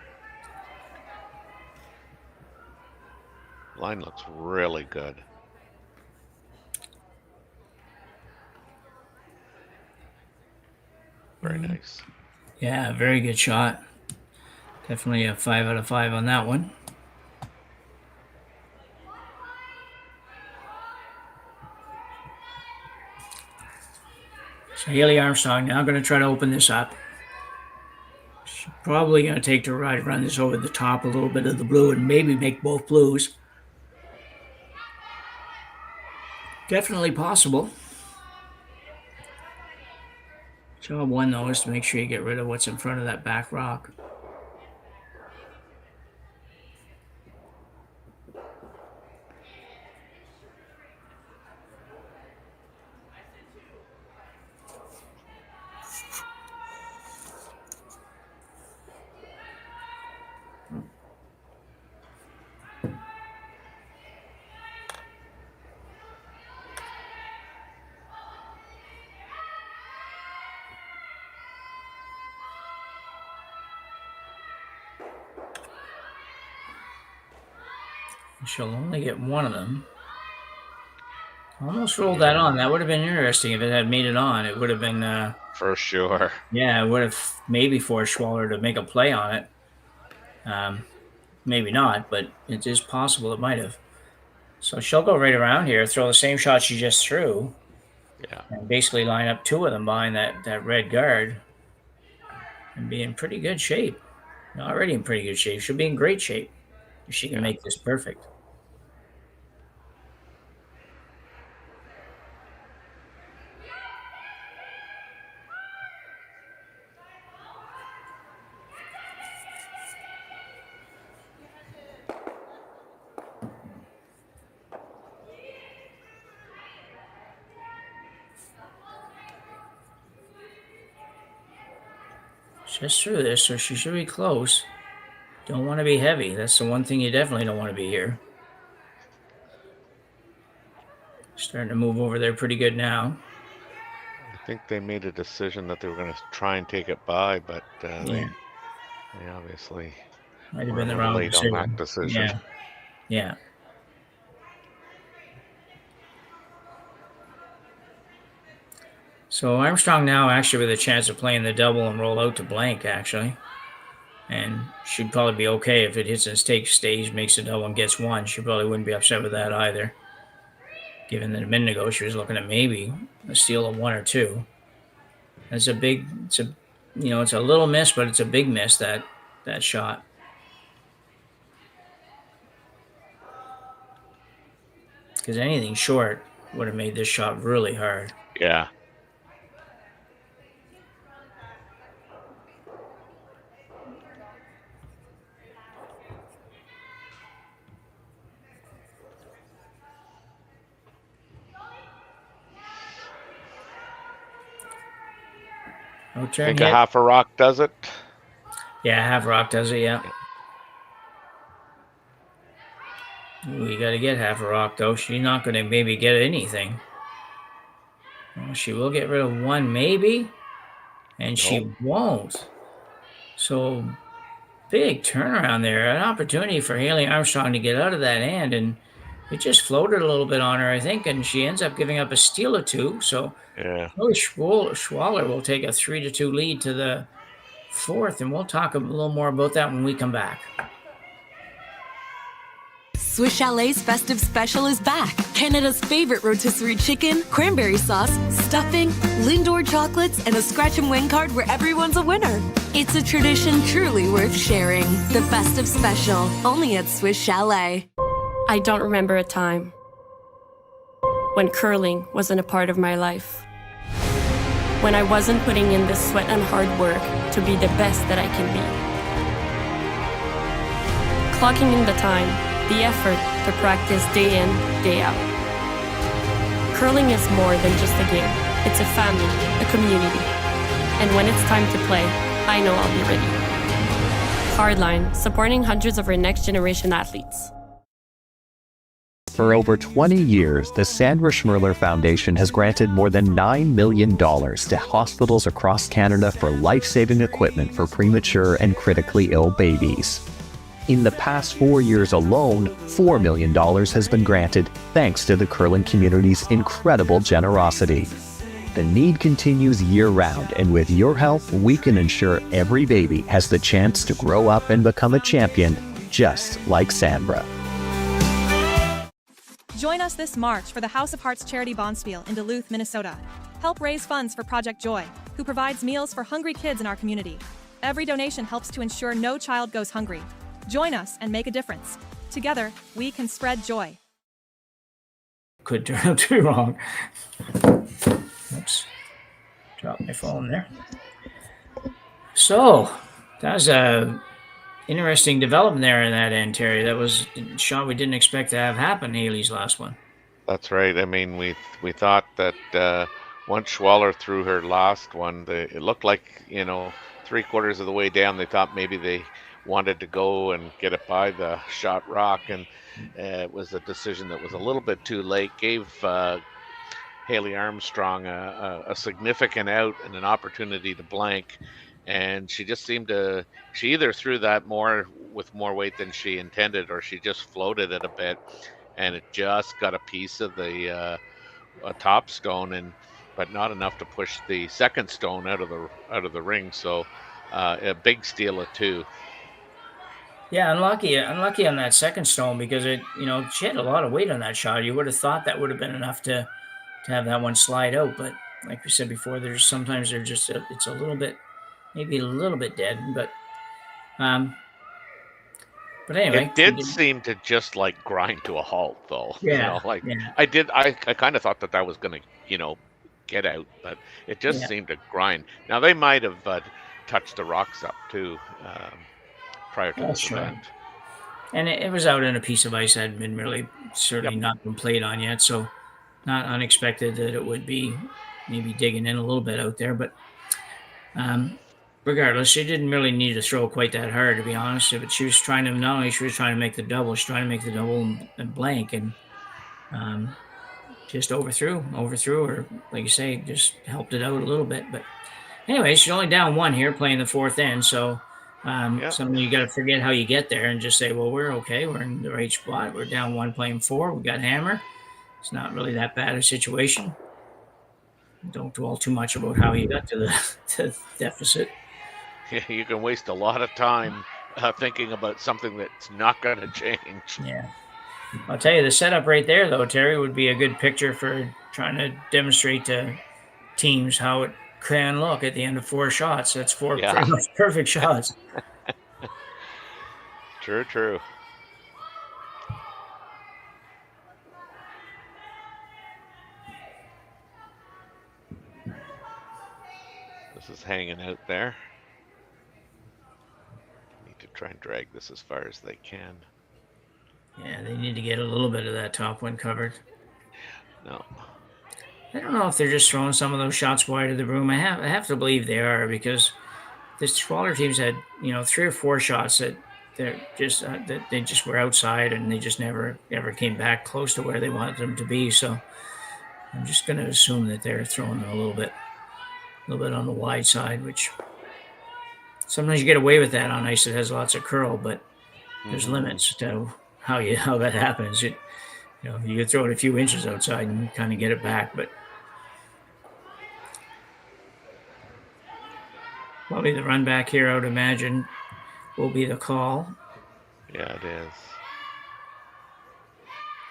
Line looks really good. Very nice. Yeah, very good shot. Definitely a 5 out of 5 on that one. So Hailey Armstrong now going to try to open this up. She's probably going to take the ride, run this over the top, a little bit of the blue, and maybe make both blues. Definitely possible. Job one, though, is to make sure you get rid of what's in front of that back rock. She'll only get one of them. Almost rolled that on. That would have been interesting if it had made it on. It would have been... For sure. Yeah, it would have maybe forced Schwaller to make a play on it. Maybe not, but it is possible it might have. So she'll go right around here, throw the same shot she just threw. Yeah. And basically line up two of them behind that red guard. And be in pretty good shape. Already in pretty good shape. She'll be in great shape if she can make this perfect. Just through this, so she should be close. Don't want to be heavy. That's the one thing you definitely don't want to be here. Starting to move over there pretty good now. I think they made a decision that they were going to try and take it by, but they obviously might have were been a the little wrong late on that decision. Yeah. Yeah. So Armstrong now actually with a chance of playing the double and roll out to blank, actually. and she'd probably be okay if it hits a stake stage, makes a double, and gets one. She probably wouldn't be upset with that either. Given that a minute ago she was looking at maybe a steal of 1 or 2. It's a little miss, but it's a big miss, that shot. Because anything short would have made this shot really hard. Yeah. No I turn think hit. a half a rock does it. Yeah, half rock does it, yeah. Ooh, you got to get half a rock, though. She's not going to maybe get anything. Well, she will get rid of 1, maybe. And she won't. So, big turnaround there. An opportunity for Hailey Armstrong to get out of that hand. And it just floated a little bit on her, I think. And she ends up giving up a steal or 2. So, Yeah. Zoe Schwaller will take a 3-2 lead to the 4th. And we'll talk a little more about that when we come back. Swiss Chalet's festive special is back. Canada's favorite rotisserie chicken, cranberry sauce, stuffing, Lindor chocolates, and a scratch and win card where everyone's a winner. It's a tradition truly worth sharing. The festive special, only at Swiss Chalet. I don't remember a time when curling wasn't a part of my life. When I wasn't putting in the sweat and hard work to be the best that I can be. Clocking in the time, the effort to practice day in, day out. Curling is more than just a game. It's a family, a community. And when it's time to play, I know I'll be ready. Hardline, supporting hundreds of our next generation athletes. For over 20 years, the Sandra Schmirler Foundation has granted more than $9 million to hospitals across Canada for life-saving equipment for premature and critically ill babies. In the past 4 years alone, $4 million has been granted thanks to the curling community's incredible generosity. The need continues year-round, and with your help, we can ensure every baby has the chance to grow up and become a champion, just like Sandra. Join us this March for the House of Hearts Charity Bond Spiel in Duluth, Minnesota. Help raise funds for Project Joy, who provides meals for hungry kids in our community. Every donation helps to ensure no child goes hungry. Join us and make a difference. Together, we can spread joy. Could turn out to be wrong. Oops. Dropped my phone there. So, that was a interesting development there in that end, Terry. That was a shot we didn't expect to have happen, Hailey's last one. That's right. I mean, we thought that once Schwaller threw her last one, it looked like, 3/4 of the way down, they thought maybe they wanted to go and get it by the shot rock, and it was a decision that was a little bit too late. Gave Hailey Armstrong a significant out and an opportunity to blank, and she just seemed to, she either threw that with more weight than she intended, or she just floated it a bit, and it just got a piece of the top stone, but not enough to push the second stone out of the ring. So a big steal of 2. Yeah, unlucky on that second stone, because she had a lot of weight on that shot. You would have thought that would have been enough to have that one slide out, but like we said before, it's a little bit, maybe a little bit dead, but anyway, it did seem to just like grind to a halt, though. Yeah, I kind of thought that was going to, get out, but it just seemed to grind. Now they might have touched the rocks up too. Prior to this event. And it was out in a piece of ice that had been certainly not been played on yet, so not unexpected that it would be maybe digging in a little bit out there. But regardless, she didn't really need to throw quite that hard, to be honest. But she was trying to, not only she was trying to make the double, she was trying to make the double and blank, and just overthrew, or like you say, just helped it out a little bit. But anyway, she's only down 1 here, playing the 4th end, so. Something you got to forget how you get there and just say, well, we're okay. We're in the right spot. We're down 1 playing 4. We got hammer. It's not really that bad a situation. Don't dwell too much about how you got to the deficit. You can waste a lot of time thinking about something that's not going to change. Yeah. I'll tell you, the setup right there, though, Terry, would be a good picture for trying to demonstrate to teams how it can look at the end of 4 shots. That's 4 Yeah. pretty much perfect shots. True, true. This is hanging out there. Need to try and drag this as far as they can. Yeah, they need to get a little bit of that top one covered. No. I don't know if they're just throwing some of those shots wide of the room. I have to believe they are, because the smaller teams had 3 or 4 shots that they're just that they just were outside, and they just never ever came back close to where they wanted them to be. So I'm just going to assume that they're throwing them a little bit on the wide side, which sometimes you get away with that on ice that has lots of curl, but there's limits to how that happens. You could throw it a few inches outside and kind of get it back, but probably the run back here, I would imagine, will be the call. Yeah, it is.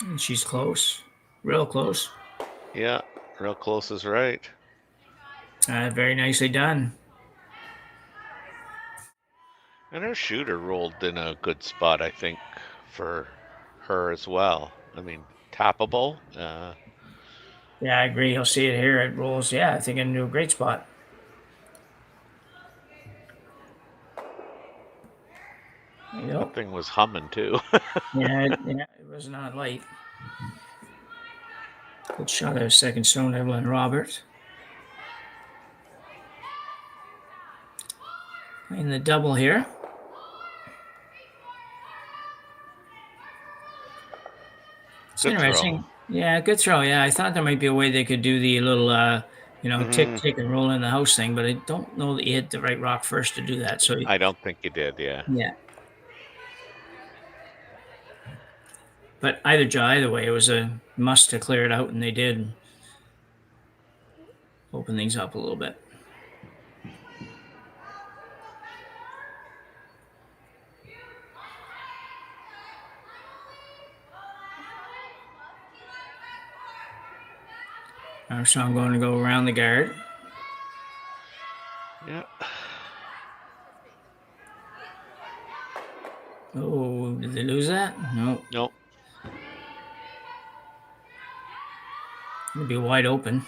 And she's close, real close. Yeah, real close is right. Very nicely done. And her shooter rolled in a good spot, I think, for her as well. I mean, tappable. Yeah, I agree. You'll see it here. It rolls. Yeah, I think into a great spot. There you go. That thing was humming too. yeah, it was not light. Good shot of second stone, Evelyn Roberts. In the double here. It's Good interesting. throw. Yeah, good throw. Yeah, I thought there might be a way they could do the little, tick and roll in the house thing, but I don't know that you hit the right rock first to do that. So I don't think you did, yeah. Yeah. But either way, it was a must to clear it out, and they did open things up a little bit. Armstrong going to go around the guard. Yeah. Oh, did they lose that? No. Nope. It'll be wide open.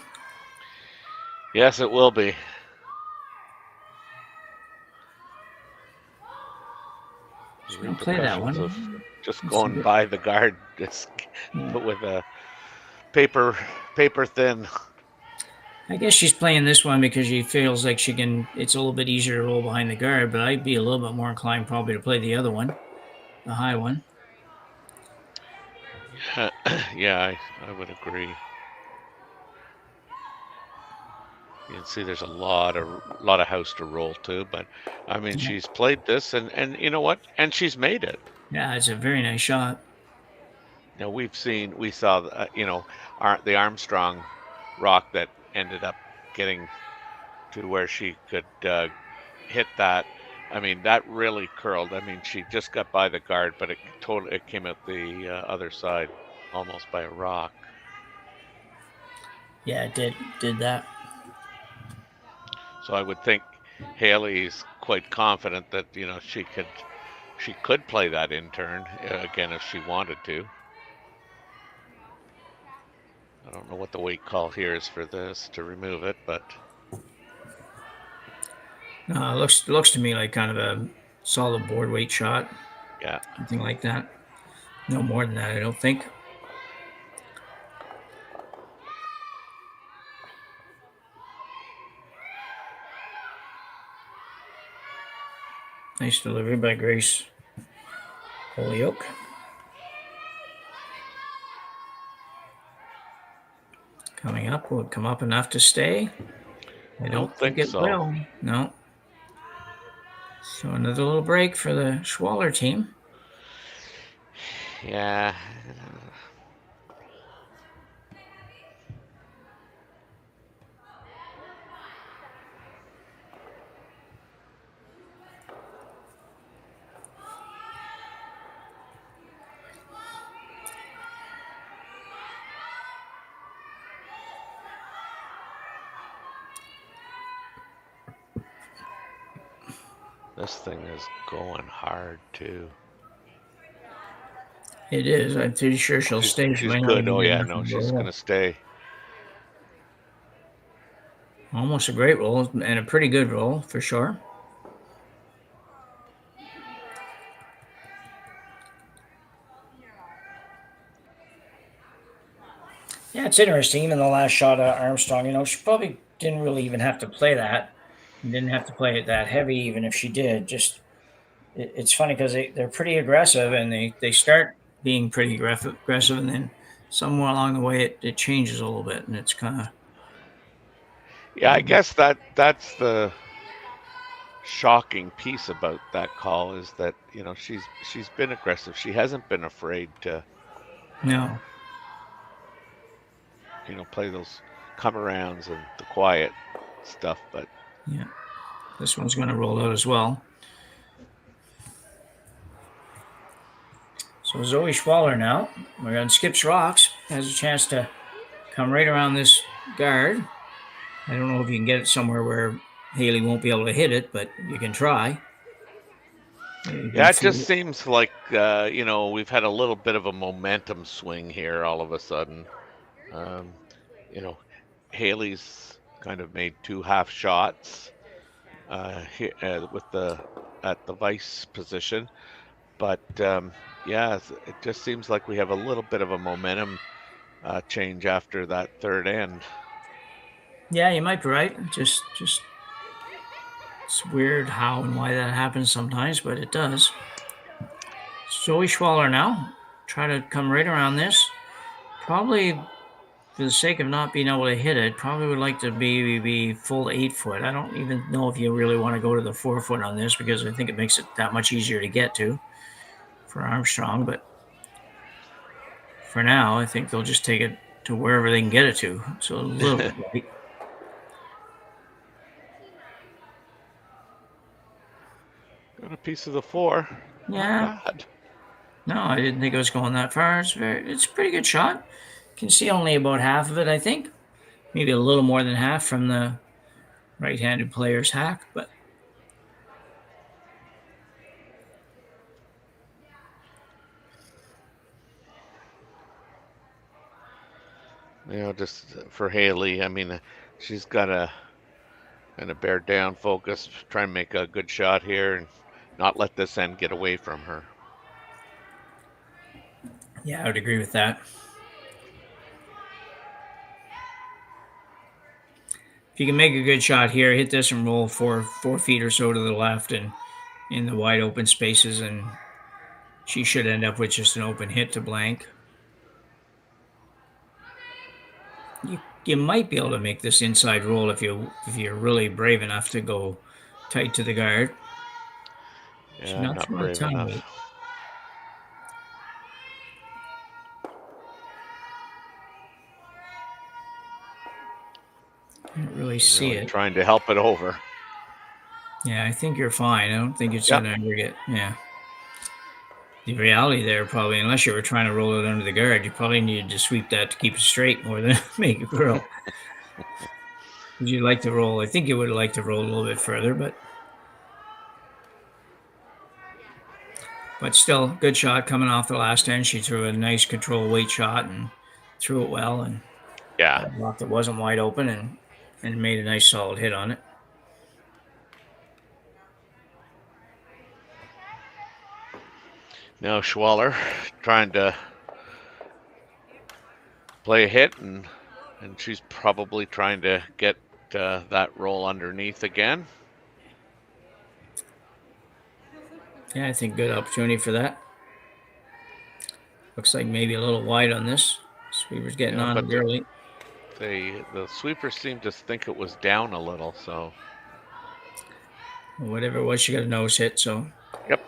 Yes, it will be. She's going to play that one. Of just going by the guard, just with a paper thin. I guess she's playing this one because she feels like she can. It's a little bit easier to roll behind the guard, but I'd be a little bit more inclined probably to play the other one, the high one. Yeah, I would agree. You can see there's a lot of house to roll too, but I mean she's played this and you know what? And she's made it. Yeah, it's a very nice shot. Now we saw the Armstrong rock that ended up getting to where she could hit that. I mean that really curled. I mean she just got by the guard, but it came out the other side almost by a rock. Yeah, it did that. So I would think Hailey's quite confident that she could play that in turn again if she wanted to. I don't know what the weight call here is for this to remove it, but no, it looks to me like kind of a solid board weight shot. Yeah, something like that. No more than that, I don't think. Nice delivery by Grace Holyoke. Coming up, will it come up enough to stay? I don't think it will. No. So another little break for the Schwaller team. Yeah. This thing is going hard too. It is. I'm pretty sure she'll stay. She She's might not good. even Oh get yeah, enough no, of a she's roll. gonna stay. Almost a great roll and a pretty good roll for sure. Yeah, it's interesting. Even the last shot at Armstrong, she probably didn't really even have to play that. Didn't have to play it that heavy, even if she did. Just it's funny because they're pretty aggressive and they start being pretty aggressive, and then somewhere along the way it changes a little bit, and it's kind of Yeah, I guess that's the shocking piece about that call is that she's been aggressive. She hasn't been afraid to no. play those come arounds and the quiet stuff. But Yeah, this one's going to roll out as well. So Zoe Schwaller now, we're on Skips Rocks, has a chance to come right around this guard. I don't know if you can get it somewhere where Hailey won't be able to hit it, but you can try. yeah, it just seems like we've had a little bit of a momentum swing here all of a sudden. Hailey's kind of made 2 half shots at the vice position, but yeah, it just seems like we have a little bit of a momentum change after that third end. Yeah, you might be right. Just it's weird how and why that happens sometimes, but it does. Zoe Schwaller now. Try to come right around this. Probably for the sake of not being able to hit it, probably would like to be full 8 foot. I don't even know if you really want to go to the 4 foot on this because I think it makes it that much easier to get to for Armstrong. But for now, I think they'll just take it to wherever they can get it to. So a little bit light. Got a piece of the 4. Yeah. Not bad. No, I didn't think it was going that far. It's a pretty good shot. Can see only about half of it, I think. Maybe a little more than half from the right-handed player's hack, but just for Hailey, I mean, she's got to kind of bear down, focus, try and make a good shot here, and not let this end get away from her. Yeah, I would agree with that. If you can make a good shot here, hit this and roll 4 feet or so to the left and in the wide open spaces, and she should end up with just an open hit to blank. You might be able to make this inside roll if you're really brave enough to go tight to the guard. Yeah, not brave enough. Can't really see it. Trying to help it over. Yeah, I think you're fine. I don't think it's going to ever get. Yeah. The reality there, probably, unless you were trying to roll it under the guard, you probably needed to sweep that to keep it straight more than make it curl. Would you like to roll? I think you would like to roll a little bit further, but still, good shot coming off the last end. She threw a nice control weight shot and threw it well, and blocked it wasn't wide open and made a nice solid hit on it. Now Schwaller trying to play a hit, and she's probably trying to get that roll underneath again. Yeah, I think good opportunity for that. Looks like maybe a little wide on this. Sweeper's getting on early. The sweepers seem to think it was down a little, so. Whatever it was, she got a nose hit, so. Yep.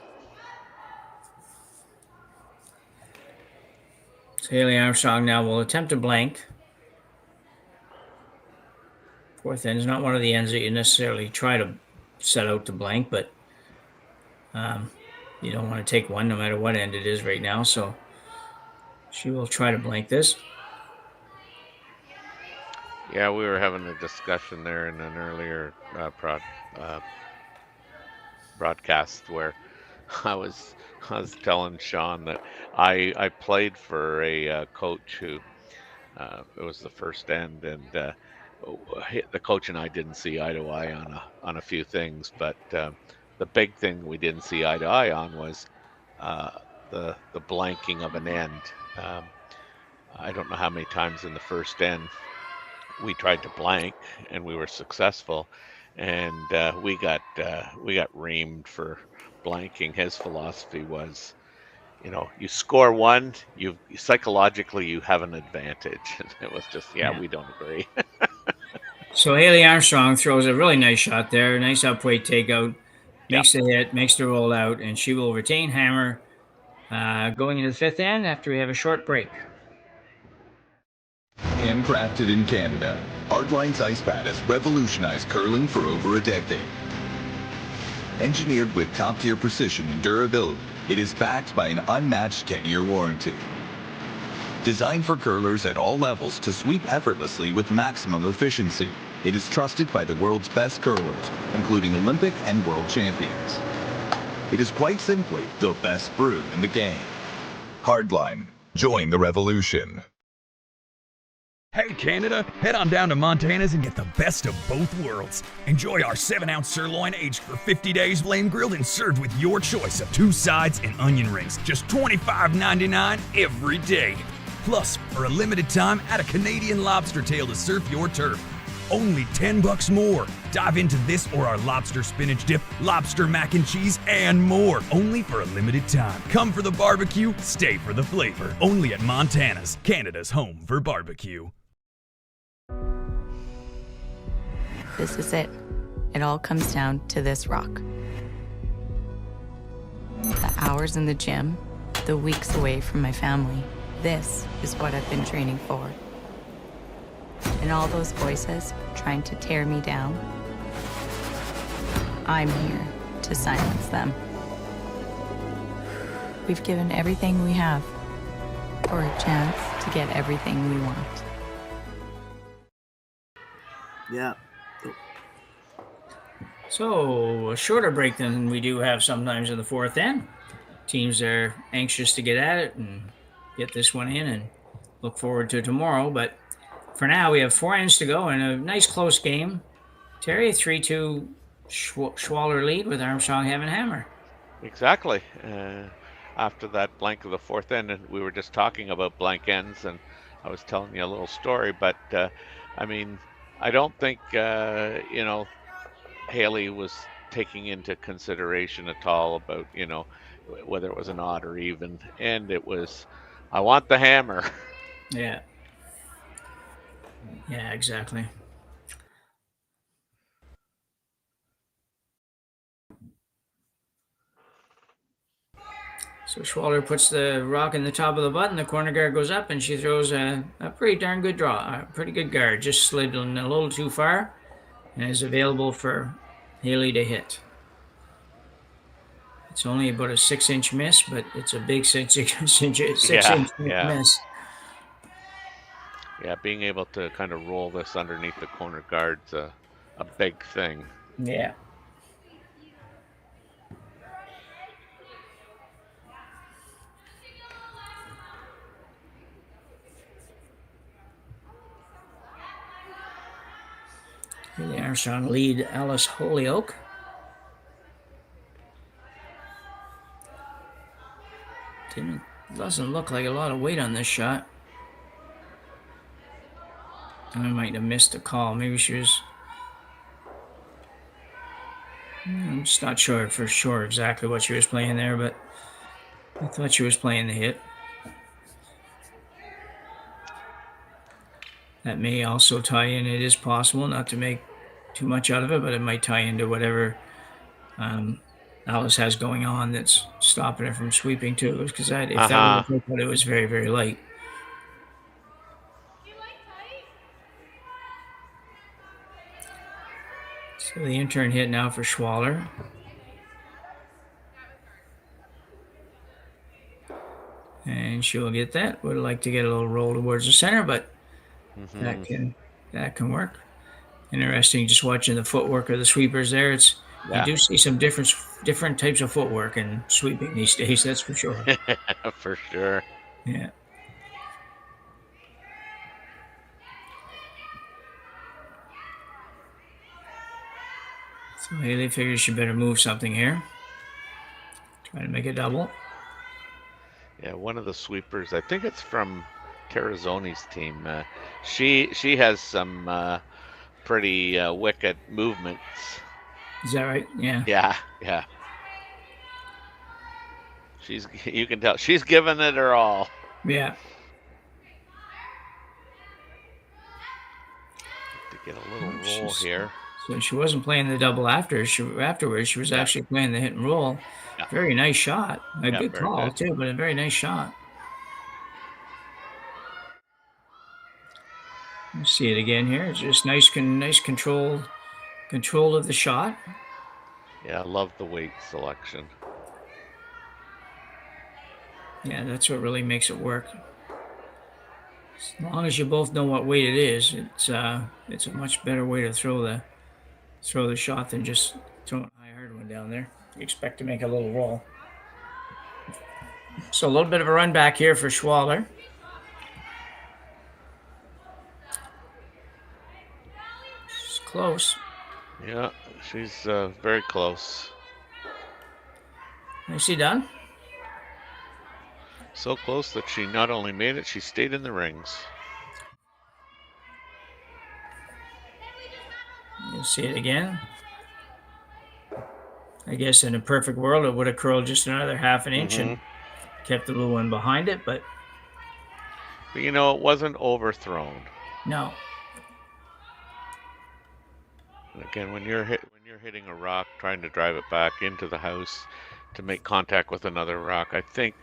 So Hailey Armstrong now will attempt a blank. 4th end is not one of the ends that you necessarily try to set out to blank, but you don't want to take one no matter what end it is right now, so she will try to blank this. Yeah, we were having a discussion there in an earlier broadcast where I was I was telling Sean that I played for a coach who it was the first end, and the coach and I didn't see eye to eye on a few things, but the big thing we didn't see eye to eye on was uh, the blanking of an end. Um, I don't know how many times in the first end we tried to blank and we were successful, and we got reamed for blanking. His philosophy was, you score one, you psychologically you have an advantage. And it was just, Yeah. we don't agree. So Hailey Armstrong throws a really nice shot there. Nice upright takeout. Makes the hit, makes the roll out, and she will retain hammer going into the fifth end after we have a short break. Handcrafted in Canada, Hardline's ice pad has revolutionized curling for over a decade. Engineered with top-tier precision and durability, it is backed by an unmatched 10-year warranty. Designed for curlers at all levels to sweep effortlessly with maximum efficiency, it is trusted by the world's best curlers, including Olympic and world champions. It is quite simply the best brew in the game. Hardline, join the revolution. Hey Canada, head on down to Montana's and get the best of both worlds. Enjoy our 7-ounce sirloin aged for 50 days, flame grilled and served with your choice of 2 sides and onion rings. Just $25.99 every day. Plus, for a limited time, add a Canadian lobster tail to surf your turf. Only $10 more. Dive into this or our lobster spinach dip, lobster mac and cheese, and more. Only for a limited time. Come for the barbecue, stay for the flavor. Only at Montana's, Canada's home for barbecue. This is it. It all comes down to this rock. The hours in the gym, the weeks away from my family. This is what I've been training for. And all those voices trying to tear me down, I'm here to silence them. We've given everything we have for a chance to get everything we want. Yeah. So a shorter break than we do have sometimes in the fourth end. Teams are anxious to get at it and get this one in and look forward to tomorrow. But for now, we have 4 ends to go and a nice close game. Terry, a 3-2 Schwaller lead with Armstrong having hammer. Exactly. After that blank of the fourth end, and we were just talking about blank ends, and I was telling you a little story, but I mean, I don't think Hailey was taking into consideration at all about whether it was an odd or even, and it was, I want the hammer. Yeah. Yeah, exactly. So Schwaller puts the rock in the top of the button, the corner guard goes up, and she throws a pretty darn good draw, a pretty good guard, just slid in a little too far, and is available for Hailey to hit. It's only about a 6-inch miss, but it's a big 6-inch miss. Yeah, being able to kind of roll this underneath the corner guard's a big thing. Yeah. Hailey Armstrong lead Alice Holyoke. Doesn't look like a lot of weight on this shot. I might have missed a call. Maybe she was... I'm just not sure for sure exactly what she was playing there, but I thought she was playing the hit. That may also tie in. It is possible, not to make too much out of it, but it might tie into whatever Alice has going on that's stopping her from sweeping too. Because if that was it was very, very light. So the intern hit now for Schwaller. And she'll get that. Would like to get a little roll towards the center, but that can work. Interesting, just watching the footwork of the sweepers there. You do see some difference different types of footwork in sweeping these days. That's for sure. For sure. Yeah. So Hailey figures she better move something here. Try to make a double. Yeah, one of the sweepers. I think it's from Terrazoni's team. She has some pretty wicked movements. Is that right? Yeah. Yeah. You can tell she's giving it her all. Yeah. To get a little roll here. So she wasn't playing the double afterwards. She was actually playing the hit and roll. Yeah. Very nice shot. A good call good. too, but a very nice shot. Let's see it again here. It's just nice control of the shot. Yeah, I love the weight selection. Yeah, that's what really makes it work. As long as you both know what weight it is, it's a much better way to throw the shot than just throwing a high hard one down there. You expect to make a little roll. So a little bit of a run back here for Schwaller. She's close. Yeah, she's very close. Nicely done. So close that she not only made it, she stayed in the rings. You'll see it again. I guess in a perfect world, it would have curled just another half an inch and kept the little one behind it, but you know, it wasn't overthrown. No. And again, when you're hitting a rock, trying to drive it back into the house to make contact with another rock, I think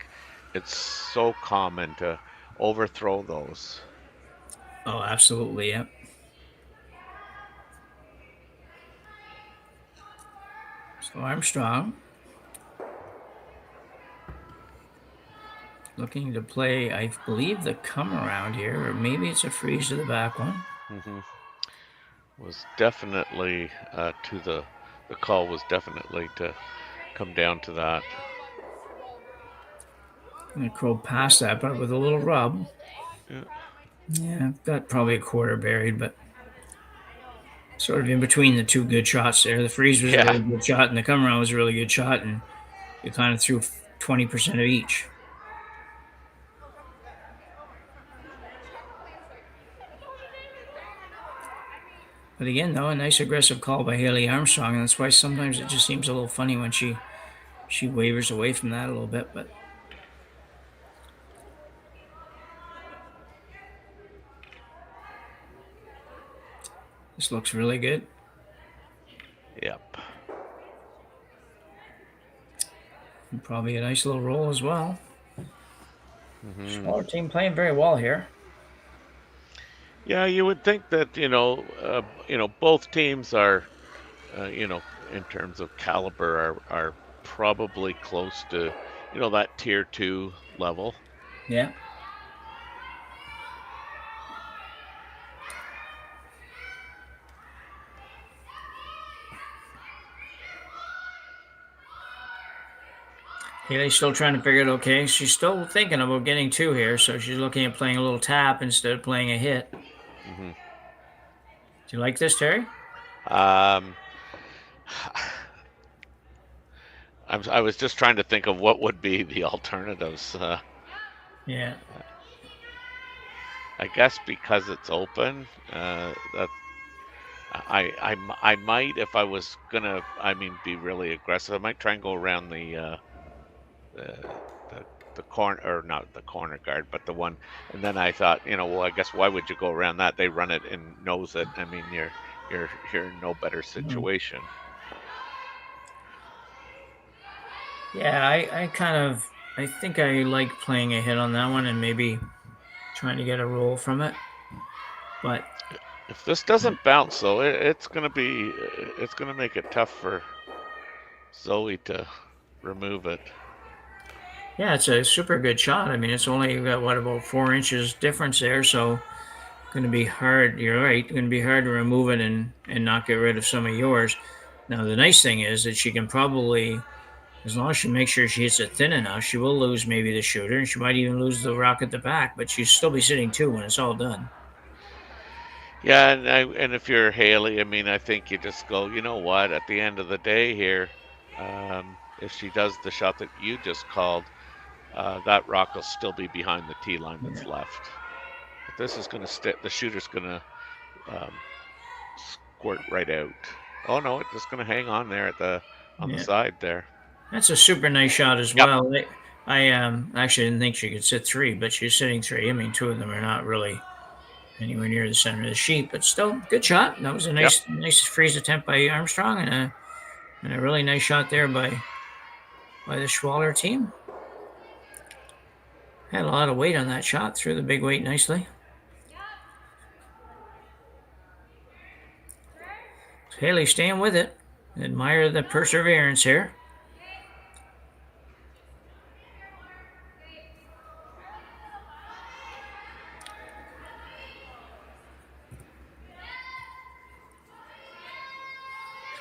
it's so common to overthrow those. Oh, absolutely, yeah. So Armstrong looking to play, I believe, the come around here, or maybe it's a freeze to the back one. Was definitely the call was definitely to come down to that. I'm going to crow past that, but with a little rub. Yeah, got probably a quarter buried, but sort of in between the two good shots there. The freeze was a really good shot, and the come around was a really good shot, and you kind of threw 20% of each. But again, though, a nice aggressive call by Hailey Armstrong, and that's why sometimes it just seems a little funny when she wavers away from that a little bit, but this looks really good. Yep. And probably a nice little roll as well. Smaller team playing very well here. Yeah, you would think that both teams are, in terms of caliber, are probably close to, that tier 2 level. Yeah. Hailey's still trying to figure it okay. She's still thinking about getting 2 here, so she's looking at playing a little tap instead of playing a hit. Do you like this, Terry? I was just trying to think of what would be the alternatives. Yeah. I guess because it's open, that I might, if I was gonna, be really aggressive, I might try and go around the corner, or not the corner guard, but the one. And then I thought, well, I guess why would you go around that? They run it and knows it. I mean, you're in no better situation. Yeah, I think I like playing a hit on that one and maybe trying to get a roll from it. But if this doesn't bounce, though, it's gonna make it tough for Zoe to remove it. yeah, it's a super good shot. I mean, it's only got about 4 inches difference there, so going to be hard. You're right. Going to be hard to remove it and not get rid of some of yours. Now, the nice thing is that she can probably, as long as she makes sure she hits it thin enough, she will lose maybe the shooter, and she might even lose the rock at the back, but she'll still be sitting 2 when it's all done. Yeah, and if you're Hailey, I mean, I think you just go, you know what? At the end of the day here, if she does the shot that you just called, that rock will still be behind the tee line that's left. But this is going to stick. The shooter's going to squirt right out. Oh no, it's just going to hang on there on the side there. That's a super nice shot as well. I actually didn't think she could sit 3, but she's sitting 3. I mean, 2 of them are not really anywhere near the center of the sheet, but still, good shot. That was a nice freeze attempt by Armstrong, and a really nice shot there by the Schwaller team. Had a lot of weight on that shot, threw the big weight nicely. Hailey staying with it. Admire the perseverance here.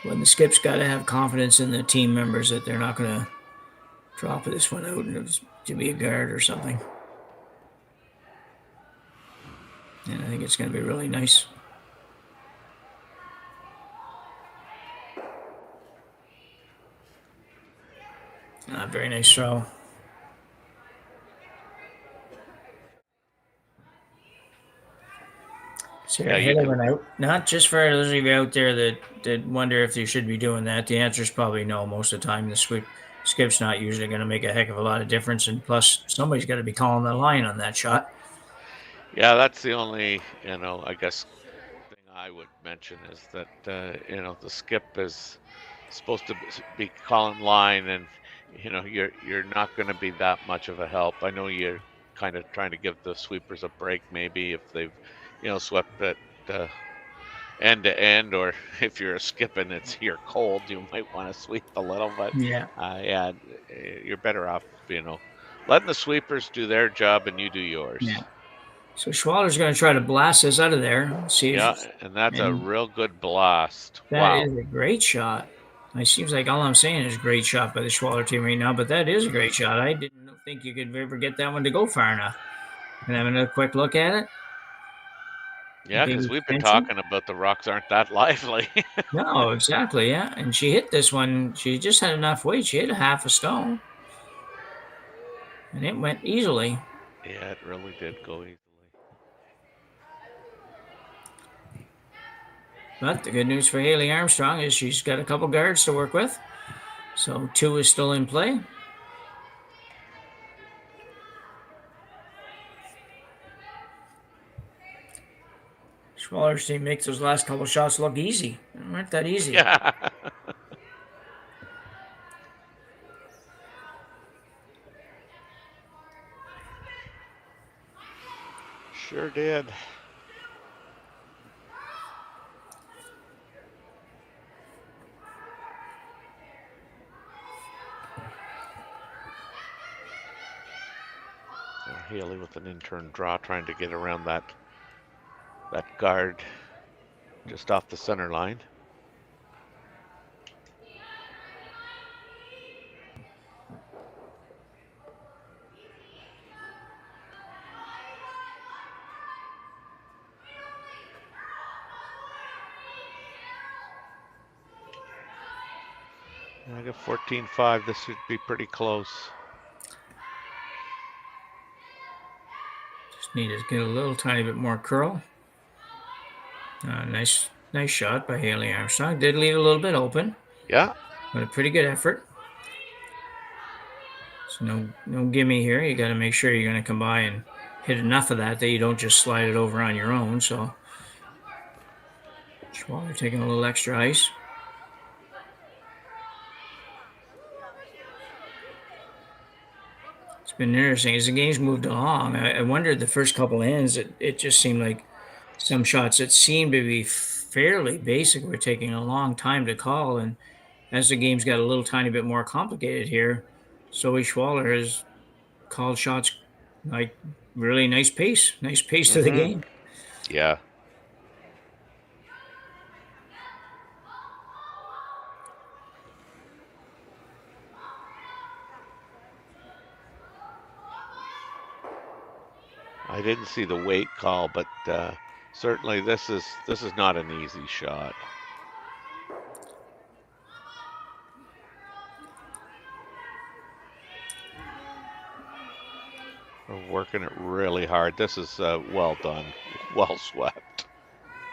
When the skip's got to have confidence in the team members that they're not going to drop this one out and to be a guard or something. And I think it's going to be really nice. Very nice throw. So Hailey went out. Not just for those of you out there that wonder if you should be doing that. The answer is probably no. Most of the time, the skip's not usually going to make a heck of a lot of difference. And plus, somebody's got to be calling the line on that shot. Yeah, that's the only, I guess, thing I would mention is that, the skip is supposed to be calling line, and, you're not going to be that much of a help. I know you're kind of trying to give the sweepers a break, maybe if they've, swept it end to end, or if you're a skip and you're cold, you might want to sweep a little, but yeah, you're better off, letting the sweepers do their job and you do yours. Yeah. So Schwaller's going to try to blast this out of there. See and that's a real good blast. That is a great shot. It seems like all I'm saying is great shot by the Schwaller team right now, but that is a great shot. I didn't think you could ever get that one to go far enough. Can I have another quick look at it? Yeah, because we've been talking about the rocks aren't that lively. No, exactly, yeah. And she hit this one. She just had enough weight. She hit a half a stone. And it went easily. Yeah, it really did go easily. But the good news for Hailey Armstrong is she's got a couple guards to work with. So 2 is still in play. Schwaller's team makes those last couple shots look easy. They weren't that easy. Yeah. Sure did. Hailey with an in-turn draw, trying to get around that guard just off the center line. I got 14-5. This should be pretty close. Just need to get a little tiny bit more curl. Nice shot by Hailey Armstrong. Did leave a little bit open. Yeah. But a pretty good effort. So no gimme here. You got to make sure you're going to come by and hit enough of that you don't just slide it over on your own. So Schwaller taking a little extra ice. It's been interesting as the game's moved along. I wondered the first couple ends, it just seemed like some shots that seemed to be fairly basic were taking a long time to call. And as the game's got a little tiny bit more complicated here, Zoe Schwaller has called shots like really nice pace to the game. Yeah. I didn't see the weight call, but certainly this is not an easy shot. We're working it really hard. This is well done, well swept.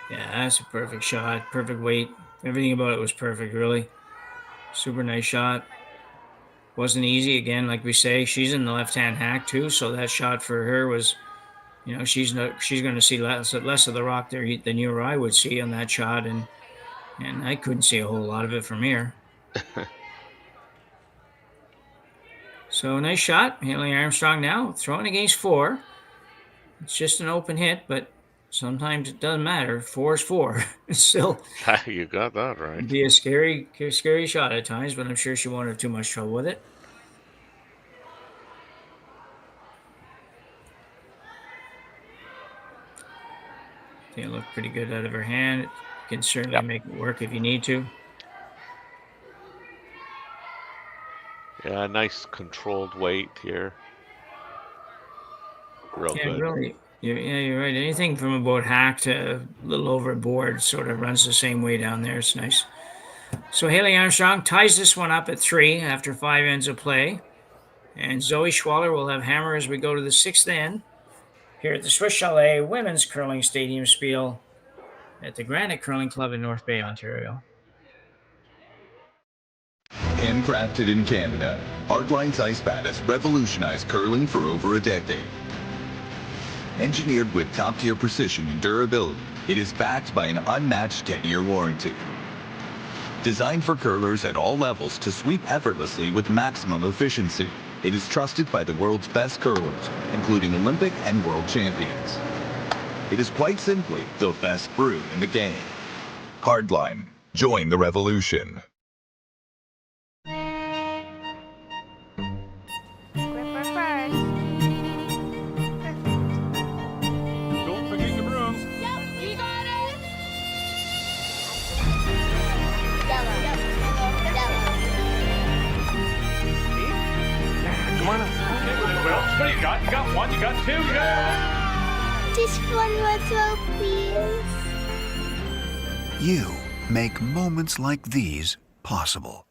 Yeah, that's a perfect shot, perfect weight. Everything about it was perfect, really. Super nice shot. Wasn't easy again, like we say. She's in the left-hand hack too, so that shot for her was, she's going to see less of the rock there than you or I would see on that shot, and I couldn't see a whole lot of it from here. So nice shot, Hailey Armstrong now throwing against 4. It's just an open hit, but sometimes it doesn't matter. 4 is 4. It's still You got that right. be a scary shot at times, but I'm sure she won't have too much trouble with it. They look pretty good out of her hand. You can certainly make it work if you need to. Yeah, nice controlled weight here. Real good. Really. You're right. Anything from about hack to a little overboard sort of runs the same way down there. It's nice. So Hailey Armstrong ties this one up at 3 after 5 ends of play. And Zoe Schwaller will have hammer as we go to the 6th end here at the Swiss Chalet Women's Curling Stadium Spiel at the Granite Curling Club in North Bay, Ontario. Handcrafted in Canada, Hardline's ice bat has revolutionized curling for over a decade. Engineered with top-tier precision and durability, it is backed by an unmatched 10-year warranty. Designed for curlers at all levels to sweep effortlessly with maximum efficiency, it is trusted by the world's best curlers, including Olympic and world champions. It is quite simply the best brew in the game. Hardline, join the revolution. Gripper first. Don't forget the brooms. Yep, you got it. Yellow. Come on up. Okay, well, what do you got? You got 1, you got 2, yeah! Just one more throw, please. You make moments like these possible.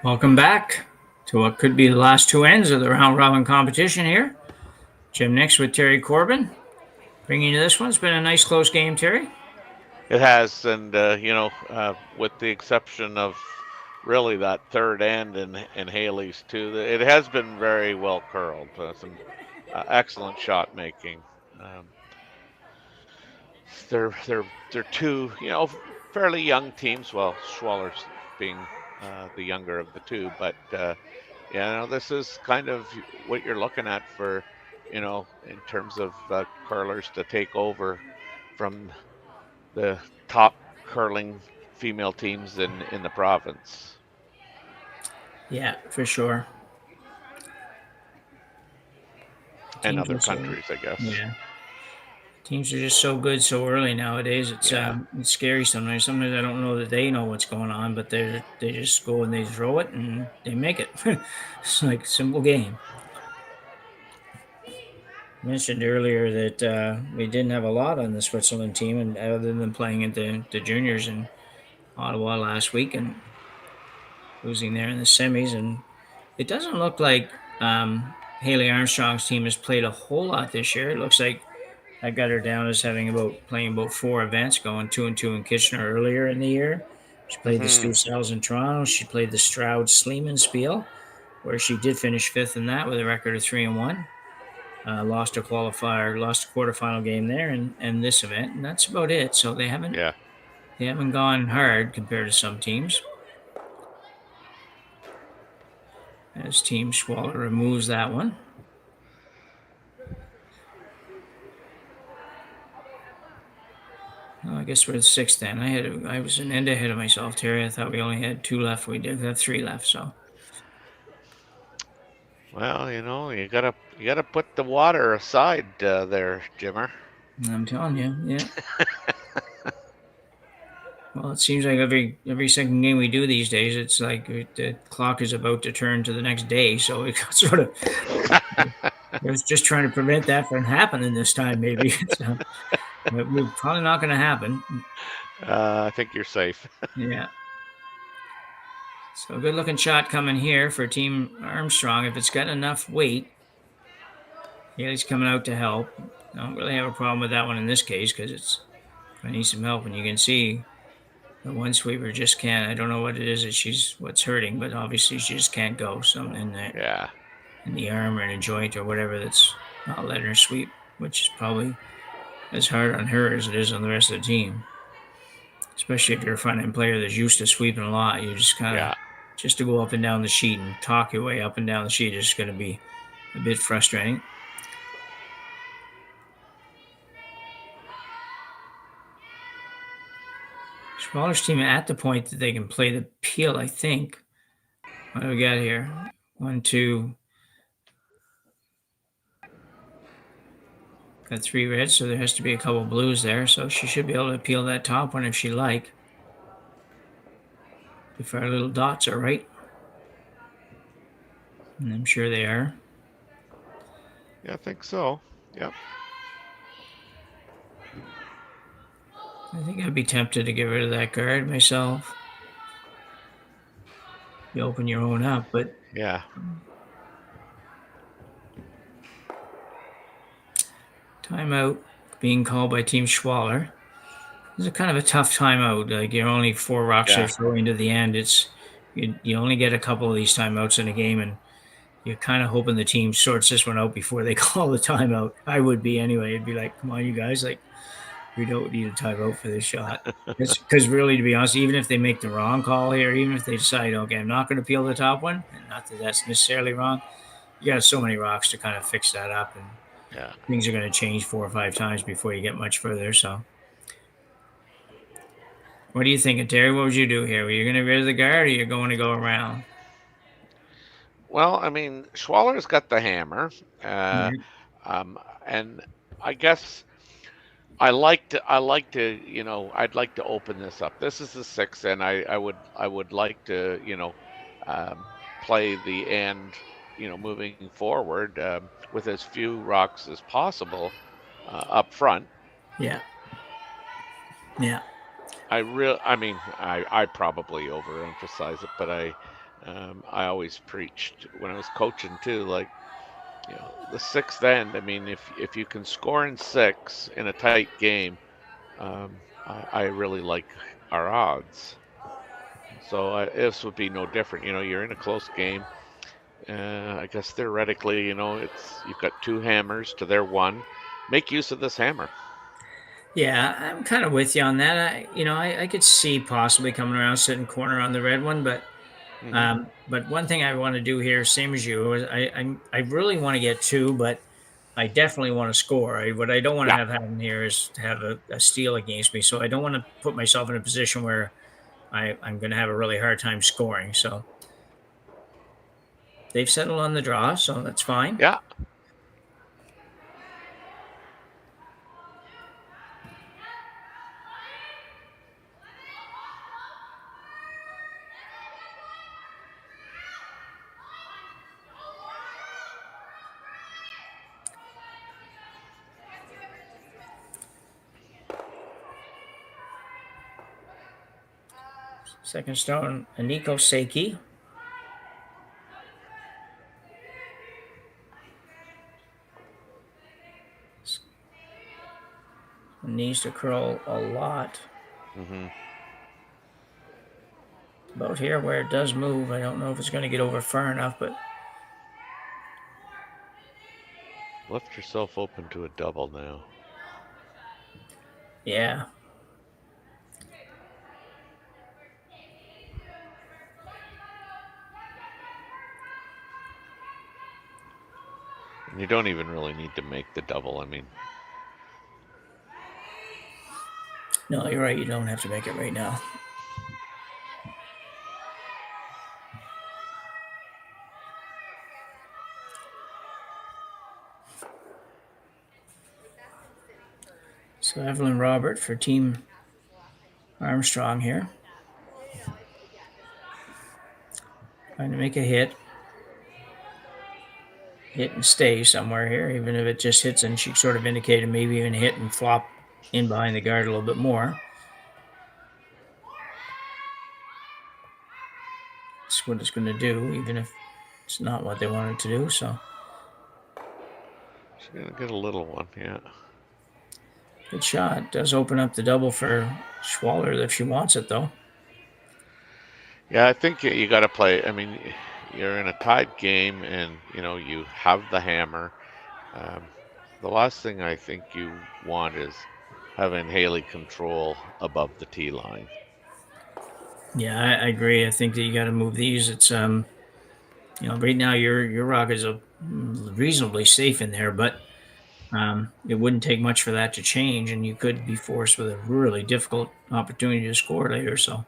Welcome back to what could be the last 2 ends of the round robin competition here. Jim Nix with Terry Corbin. Bringing you this one. It's been a nice close game, Terry. It has, and with the exception of really that third end and Hailey's too, it has been very well curled. Some excellent shot making. They're 2 fairly young teams. Well, Schwaller's being the younger of the 2, but this is kind of what you're looking at for in terms of curlers to take over from the top curling female teams in the province. Yeah, for sure. And other countries, I guess. Yeah. Teams are just so good so early nowadays. It's scary sometimes. Sometimes I don't know that they know what's going on, but they just go and they throw it and they make it. It's like a simple game. I mentioned earlier that we didn't have a lot on the Switzerland team, and other than playing at the juniors in Ottawa last week and losing there in the semis, and it doesn't look like Hailey Armstrong's team has played a whole lot this year. It looks like I got her down as playing about 4 events, going 2-2 in Kitchener earlier in the year. She played the Stu Sal's in Toronto. She played the Stroud Sleeman Spiel, where she did finish 5th in that with a record of 3-1. Lost a quarterfinal game there, and this event, and that's about it. So they haven't gone hard compared to some teams. As Team Schwaller removes that one. Well, I guess we're the sixth then. I was an end ahead of myself, Terry. I thought we only had 2 left. We did have 3 left, so. Well, you gotta put the water aside there, Jimmer. I'm telling you, yeah. Well, it seems like every second game we do these days, it's like the clock is about to turn to the next day. So it sort of, I was just trying to prevent that from happening this time, maybe. So, but we're probably not going to happen. I think you're safe. Yeah. So good looking shot coming here for Team Armstrong. If it's got enough weight, Hailey's coming out to help. I don't really have a problem with that one in this case because I need some help, and you can see the one sweeper just can't. I don't know what it is that what's hurting, but obviously she just can't go. Something in there, in the arm or in a joint or whatever that's not letting her sweep, which is probably as hard on her as it is on the rest of the team. Especially if you're a front-end player that's used to sweeping a lot, you just kind of just to go up and down the sheet and talk your way up and down the sheet is going to be a bit frustrating. Schwaller's team at the point that they can play the peel, I think. What do we got here? 1, 2. Got 3 reds, so there has to be a couple blues there. So she should be able to peel that top one if she like. If our little dots are right. And I'm sure they are. Yeah, I think so. Yep. I think I'd be tempted to get rid of that guard myself. You open your own up, but yeah. Timeout being called by Team Schwaller. It's a kind of a tough timeout. Like you're only 4 rocks or so into the end. You only get a couple of these timeouts in a game, and you're kind of hoping the team sorts this one out before they call the timeout. I would be anyway. It'd be like, come on, you guys, like we don't need a timeout for this shot. Because really, to be honest, even if they make the wrong call here, even if they decide, okay, I'm not going to peel the top one, and not that that's necessarily wrong, you got so many rocks to kind of fix that up, and things are going to change 4 or 5 times before you get much further. So, what are you thinking, Terry? What would you do here? Were you going to get rid of the guard, or you're going to go around? Well, I mean, Schwaller's got the hammer, and I guess I'd like to, I'd like to open this up. This is the 6th, and I would like to, play the end, moving forward with as few rocks as possible up front. Yeah. Yeah. I probably overemphasize it, but I always preached when I was coaching too, like, the 6th end. I mean, if you can score in 6 in a tight game, I really like our odds. So this would be no different. You're in a close game. I guess theoretically, you've got 2 hammers to their 1. Make use of this hammer. Yeah, I'm kind of with you on that. I could see possibly coming around, sitting corner on the red one, but one thing I want to do here, same as you, is I really want to get 2, but I definitely want to score. What I don't want to have happen here is to have a steal against me. So I don't want to put myself in a position where I'm going to have a really hard time scoring. So they've settled on the draw, so that's fine. Yeah. Second stone, Aniko Seiki. Needs to curl a lot. About here where it does move. I don't know if it's going to get over far enough, but left yourself open to a double now. Yeah. And you don't even really need to make the double. I mean, No, you're right. You don't have to make it right now. So Evelyn Robert for Team Armstrong here. Trying to make a hit. Hit and stay somewhere here, even if it just hits, and she sort of indicated maybe even hit and flop in behind the guard a little bit more. That's what it's going to do, even if it's not what they wanted to do. So she's going to get a little one, yeah. Good shot. Does open up the double for Schwaller if she wants it, though. Yeah, I think you got to play. I mean, you're in a tied game, and you have the hammer. The last thing I think you want is having Hailey control above the tee line. Yeah, I agree. I think that you got to move these. It's right now your rock is reasonably safe in there, but it wouldn't take much for that to change, and you could be forced with a really difficult opportunity to score later. So,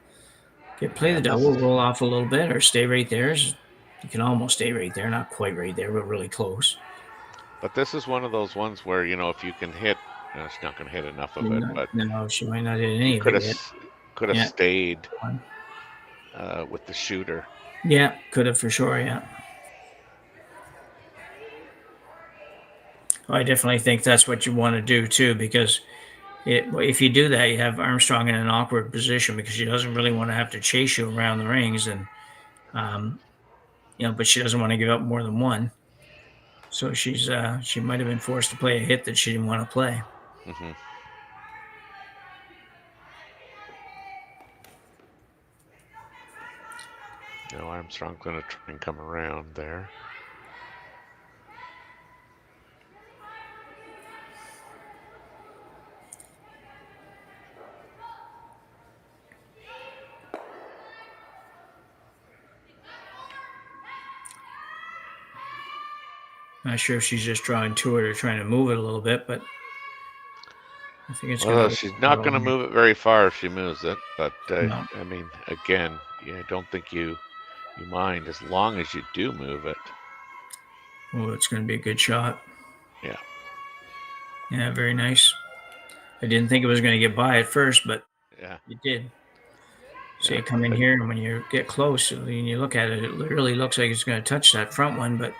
play the double, roll off a little bit, or stay right there. You can almost stay right there, not quite right there, but really close. But this is one of those ones where if you can hit, she's not going to hit enough of it. But no, she might not hit any you of it yet. Could have stayed with the shooter. Yeah, could have for sure. Yeah. I definitely think that's what you want to do too, because if you do that, you have Armstrong in an awkward position because she doesn't really want to have to chase you around the rings, and but she doesn't want to give up more than one. So she might have been forced to play a hit that she didn't want to play. Mm-hmm. Armstrong's going to try and come around there. Not sure if she's just drawing to it or trying to move it a little bit, but I think it's Well, she's not going to move it very far if she moves it. But No. I mean, again, I don't think you mind as long as you do move it. Oh, it's going to be a good shot. Yeah. Yeah, very nice. I didn't think it was going to get by at first, but yeah, it did. See it come in here, and when you get close and you look at it, it really looks like it's going to touch that front one, but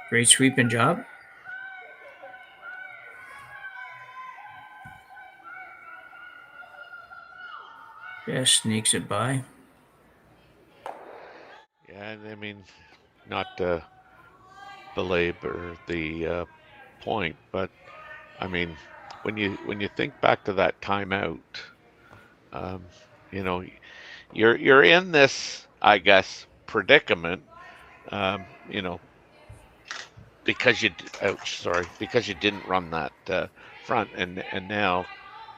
great sweeping job. Just sneaks it by. Yeah, and I mean, not to belabor the point, but I mean, when you think back to that timeout, you're in this, I guess, predicament, because because you didn't run that front, and now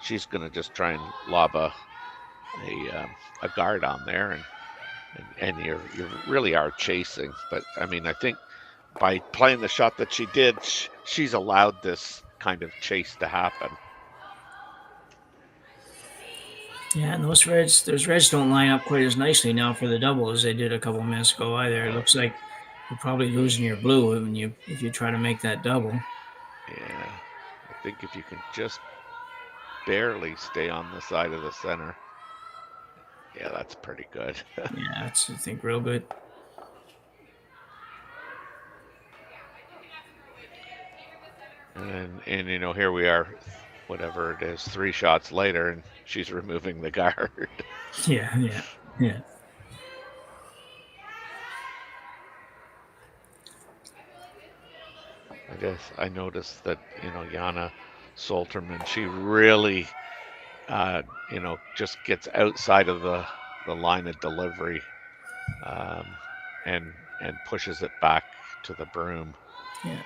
she's gonna just try and lob a guard on there, and you really are chasing. But I mean, I think by playing the shot that she did, she's allowed this kind of chase to happen. Yeah, and those reds don't line up quite as nicely now for the double as they did a couple minutes ago either. It looks like you're probably losing your blue if you try to make that double. Yeah, I think if you can just barely stay on the side of the center, yeah, that's pretty good. Yeah, that's, I think, real good. And here we are, whatever it is, 3 shots later, and she's removing the guard. Yeah. I noticed that Jana Solterman, she really just gets outside of the line of delivery, and pushes it back to the broom. Yeah.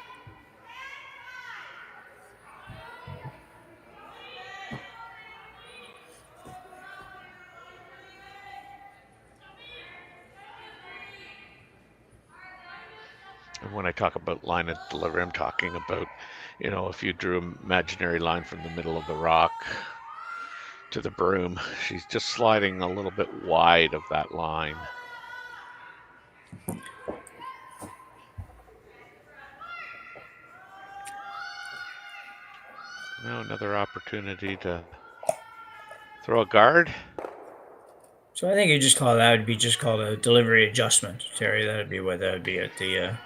And when I talk about line of delivery, I'm talking about, if you drew an imaginary line from the middle of the rock to the broom. She's just sliding a little bit wide of that line. Now another opportunity to throw a guard. So I think you just call that would be just called a delivery adjustment, Terry. That'd be what that would be at the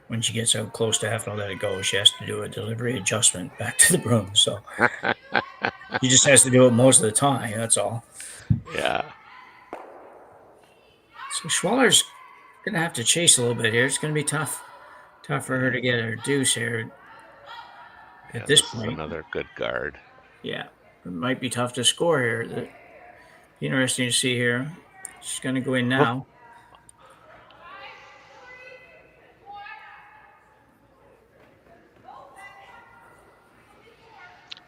when she gets out close to having to let it go. She has to do a delivery adjustment back to the broom. So she just has to do it most of the time. That's all. Yeah. So Schwaller's gonna have to chase a little bit here. It's gonna be tough for her to get her deuce here. At this is point, another good guard. Yeah, it might be tough to score here. Interesting to see here. She's going to go in now.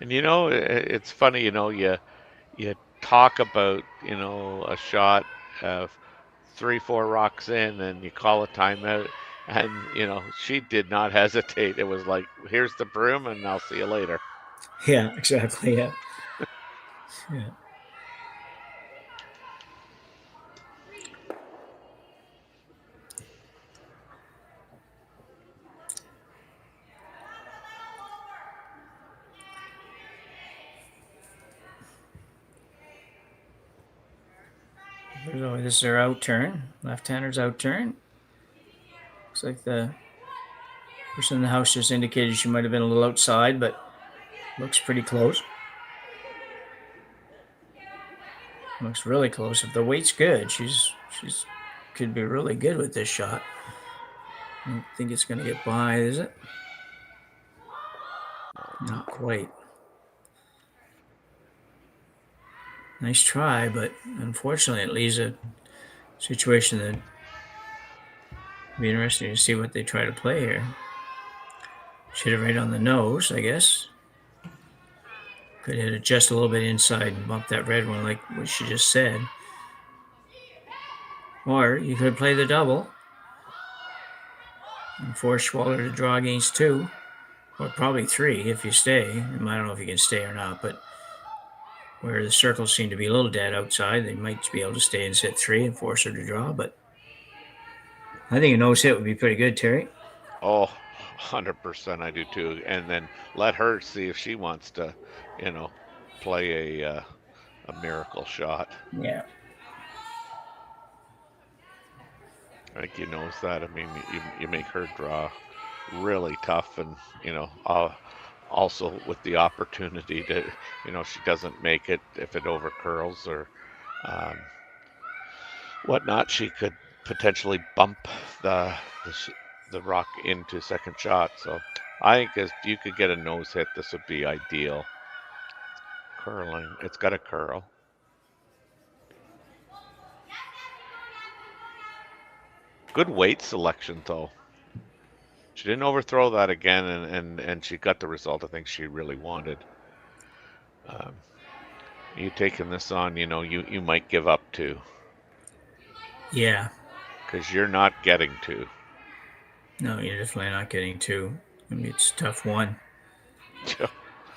And it's funny. You talk about a shot of 3-4 rocks in, and you call a timeout. And she did not hesitate. It was like, here's the broom, and I'll see you later. Yeah, exactly. Yeah. Yeah. This is her out turn. Left-hander's out turn. Looks like the person in the house just indicated she might have been a little outside, but looks pretty close. Looks really close. If the weight's good, she's could be really good with this shot. I don't think it's going to get by, is it? Not quite. Nice try, but unfortunately it leaves a situation that would be interesting to see what they try to play here. Should have right on the nose, I guess. Could hit it just a little bit inside and bump that red one like what she just said. Or you could play the double and force Schwaller to draw against 2. Or probably 3 if you stay. I don't know if you can stay or not, but where the circles seem to be a little dead outside, they might be able to stay and sit 3 and force her to draw. But I think a nose hit would be pretty good, Terry. Oh, 100% I do too. And then let her see if she wants to, play a miracle shot. Yeah. I think knows that. I mean, you make her draw really tough, and also with the opportunity to, she doesn't make it if it over curls or whatnot. She could potentially bump the rock into second shot. So I think if you could get a nose hit, this would be ideal. Curling, it's got a curl. Good weight selection, though. She didn't overthrow that again, and she got the result I think she really wanted. You taking this on, you might give up 2. Yeah. Because you're not getting 2. No, you're definitely not getting 2. I mean, it's a tough one.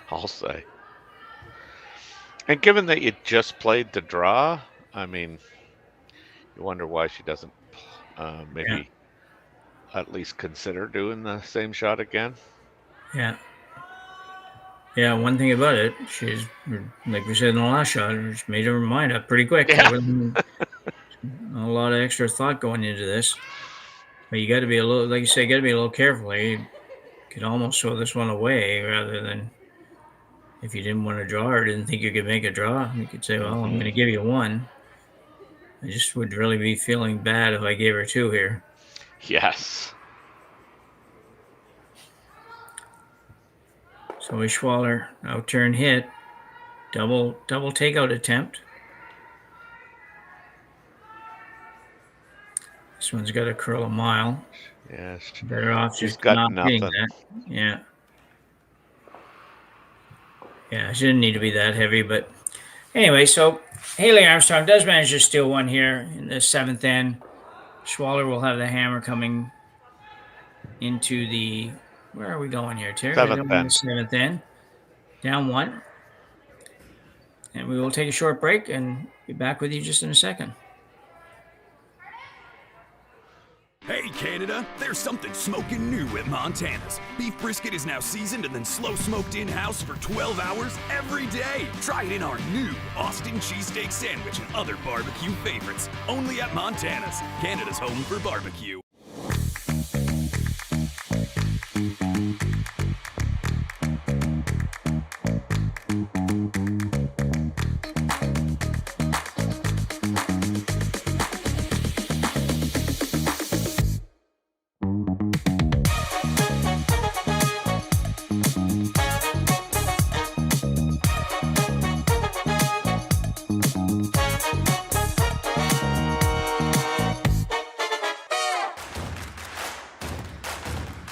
I'll say. And given that you just played the draw, I mean, you wonder why she doesn't maybe at least consider doing the same shot again. Yeah. Yeah, one thing about it, she's, like we said in the last shot, she made her mind up pretty quick. Yeah. A lot of extra thought going into this. But you got to be a little, like you say, you got to be a little careful. You could almost throw this one away rather than if you didn't want to draw or didn't think you could make a draw. You could say, well, I'm going to give you 1. I just would really be feeling bad if I gave her 2 here. Yes. Zoe Schwaller, out turn hit. Double takeout attempt. This one's got to curl a mile. Yeah. Better off she's just got not nothing. hitting that. Yeah. Yeah, she didn't need to be that heavy, but anyway, so Hailey Armstrong does manage to steal one here in the 7th end. Schwaller will have the hammer coming into the, where are we going here, Terry? 7th end. 7th end. Down 1. And we will take a short break and be back with you just in a second. Hey Canada, there's something smoking new at Montana's. Beef brisket is now seasoned and then slow smoked in-house for 12 hours every day. Try it in our new Austin cheesesteak sandwich and other barbecue favorites. Only at Montana's, Canada's home for barbecue.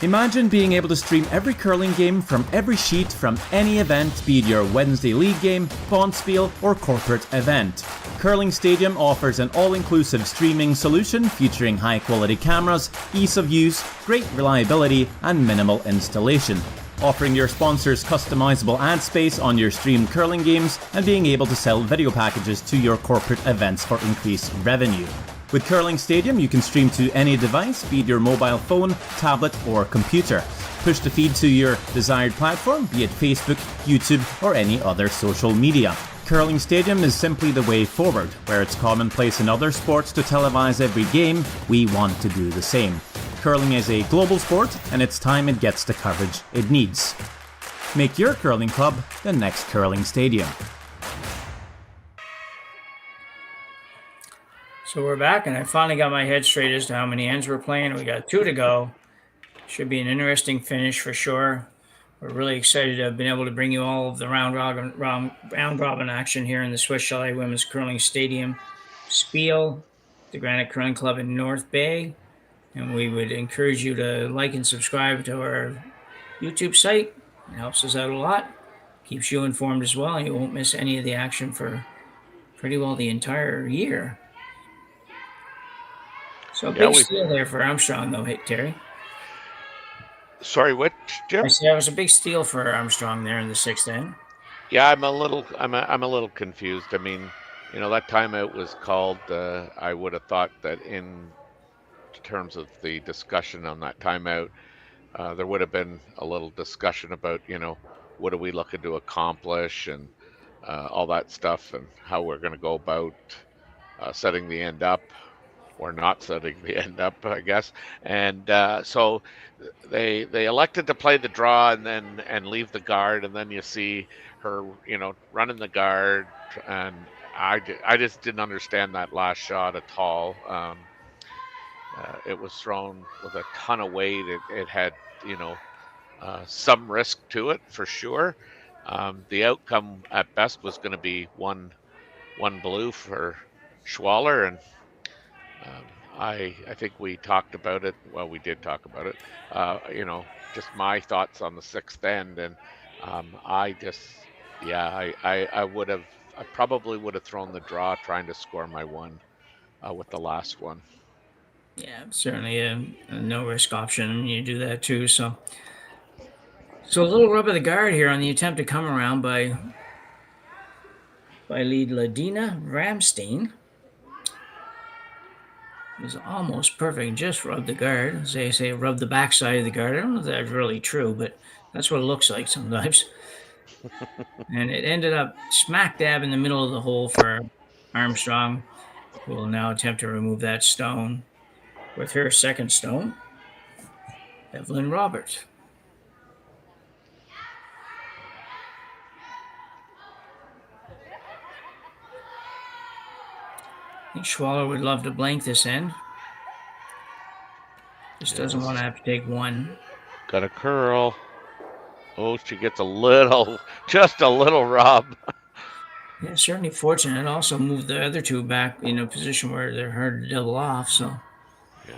Imagine being able to stream every curling game from every sheet from any event, be it your Wednesday league game, Spiel, or corporate event. Curling Stadium offers an all-inclusive streaming solution featuring high-quality cameras, ease of use, great reliability, and minimal installation. Offering your sponsors customizable ad space on your streamed curling games and being able to sell video packages to your corporate events for increased revenue. With Curling Stadium, you can stream to any device, be it your mobile phone, tablet, or computer. Push the feed to your desired platform, be it Facebook, YouTube, or any other social media. Curling Stadium is simply the way forward. Where it's commonplace in other sports to televise every game, we want to do the same. Curling is a global sport, and it's time it gets the coverage it needs. Make your curling club the next Curling Stadium. So we're back, and I finally got my head straight as to how many ends we're playing. We got 2 to go. Should be an interesting finish for sure. We're really excited to have been able to bring you all of the round robin action here in the Swiss Chalet Women's Curling Stadium. Spiel, the Granite Curling Club in North Bay. And we would encourage you to like and subscribe to our YouTube site. It helps us out a lot. Keeps you informed as well, and you won't miss any of the action for pretty well the entire year. So a big steal there for Armstrong, though, Terry. Sorry, what, Jim? I said it was a big steal for Armstrong there in the 6th end. Yeah, I'm a little confused. I mean, that timeout was called. I would have thought that in terms of the discussion on that timeout, there would have been a little discussion about, what are we looking to accomplish and all that stuff, and how we're going to go about setting the end up. Or not setting the end up, I guess. And so they elected to play the draw and leave the guard, and then you see her, running the guard, and I just didn't understand that last shot at all. It was thrown with a ton of weight. It had, some risk to it for sure. The outcome at best was going to be one blue for Schwaller, and I think we talked about it. Well, we did talk about it. Just my thoughts on the 6th end, and I probably would have thrown the draw trying to score my one with the last one. Yeah, certainly a no risk option. You do that too. So a little rub of the guard here on the attempt to come around by lead Ladina Ramstein. It was almost perfect. Just rub the guard. As they say, rub the backside of the guard. I don't know if that's really true, but that's what it looks like sometimes. And it ended up smack dab in the middle of the hole for Armstrong, who will now attempt to remove that stone with her second stone, Evelyn Roberts. I think Schwaller would love to blank this end. Just doesn't want to have to take one. Got a curl. Oh, she gets just a little rub. Yeah, certainly fortunate. Also moved the other two back in a position where they're hard to double off. So, yeah.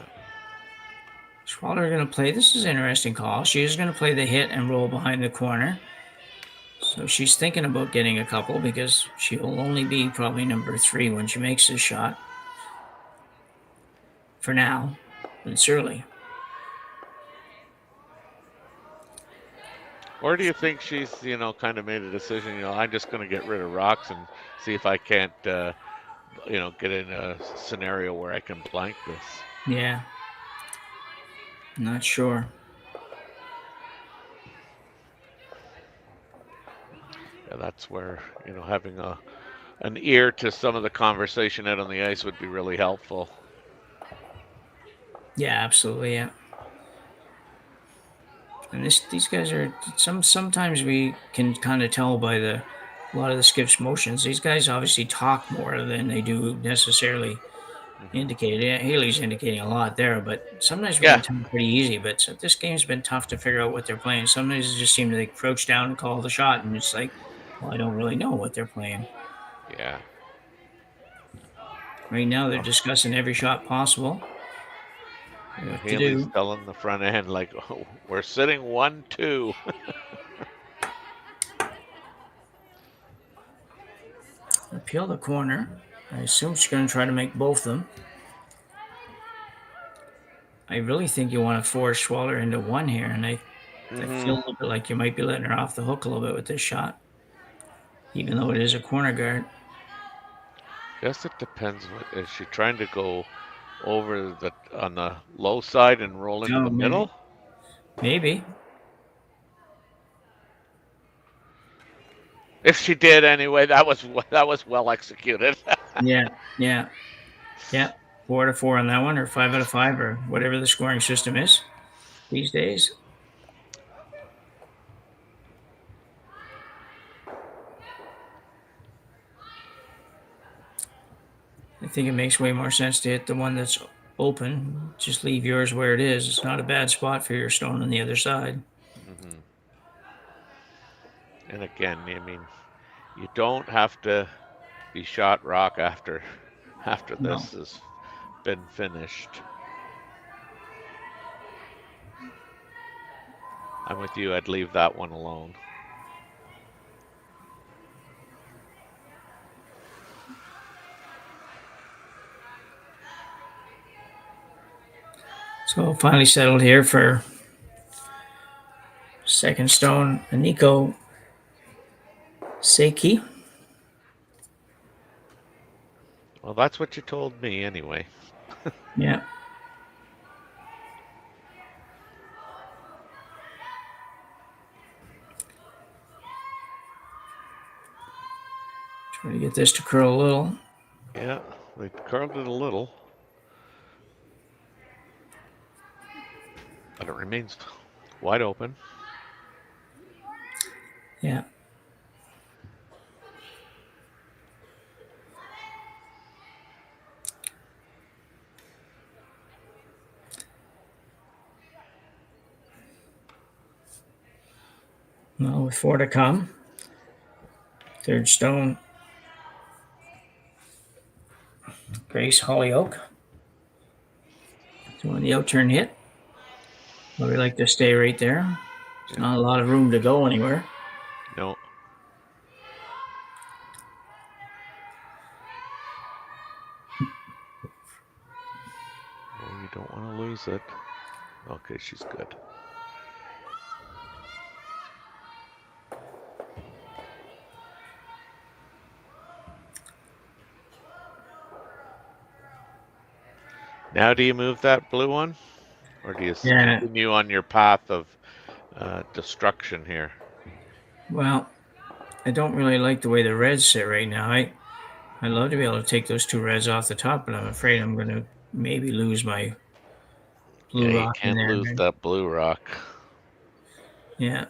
Schwaller going to play. This is an interesting call. She is going to play the hit and roll behind the corner. So she's thinking about getting a couple because she will only be probably number 3 when she makes this shot. For now, but it's early. Or do you think she's, kind of made a decision, I'm just going to get rid of rocks and see if I can't, get in a scenario where I can blank this? Yeah. Not sure. Yeah, that's where, having an ear to some of the conversation out on the ice would be really helpful. Yeah, absolutely. Yeah. And these guys are sometimes we can kind of tell by a lot of the skips motions. These guys obviously talk more than they do necessarily indicate. Yeah, Haley's indicating a lot there, but sometimes we Yeah. can tell pretty easy. But this game's been tough to figure out what they're playing. Sometimes it just seems they crouch down and call the shot, and it's like, well, I don't really know what they're playing. Yeah. Right now, they're discussing every shot possible. What to Haley's do? telling the front end, like, oh, we're sitting 1-2. Appeal the corner. I assume she's going to try to make both of them. I really think you want to force Schwaller into one here, and I feel a little bit like you might be letting her off the hook a little bit with this shot, even though it is a corner guard. Guess it depends. Is she trying to go over on the low side and roll into the middle? Maybe. If she did anyway, that was well executed. Yeah. 4 out of 4 on that one, or 5 out of 5, or whatever the scoring system is these days. I think it makes way more sense to hit the one that's open. Just leave yours where it is. It's not a bad spot for your stone on the other side. And again, I mean, you don't have to be shot rock after this has been finished. I'm with you. I'd leave that one alone. So finally settled here for second stone, Aniko Seiki. Well, that's what you told me anyway. Yeah. Try to get this to curl a little. Yeah, they curled it a little. But it remains wide open. Yeah. Well, with 4 to come. Third stone, Grace Hollyoak. So when the outturn hit, well, we like to stay right there. There's not a lot of room to go anywhere. No. Well, you don't want to lose it. Okay, she's good. Now, do you move that blue one? Or do you continue on your path of destruction here? Well, I don't really like the way the reds sit right now. I'd love to be able to take those 2 reds off the top, but I'm afraid I'm going to maybe lose my blue rock in there. You can't lose that blue rock. Yeah.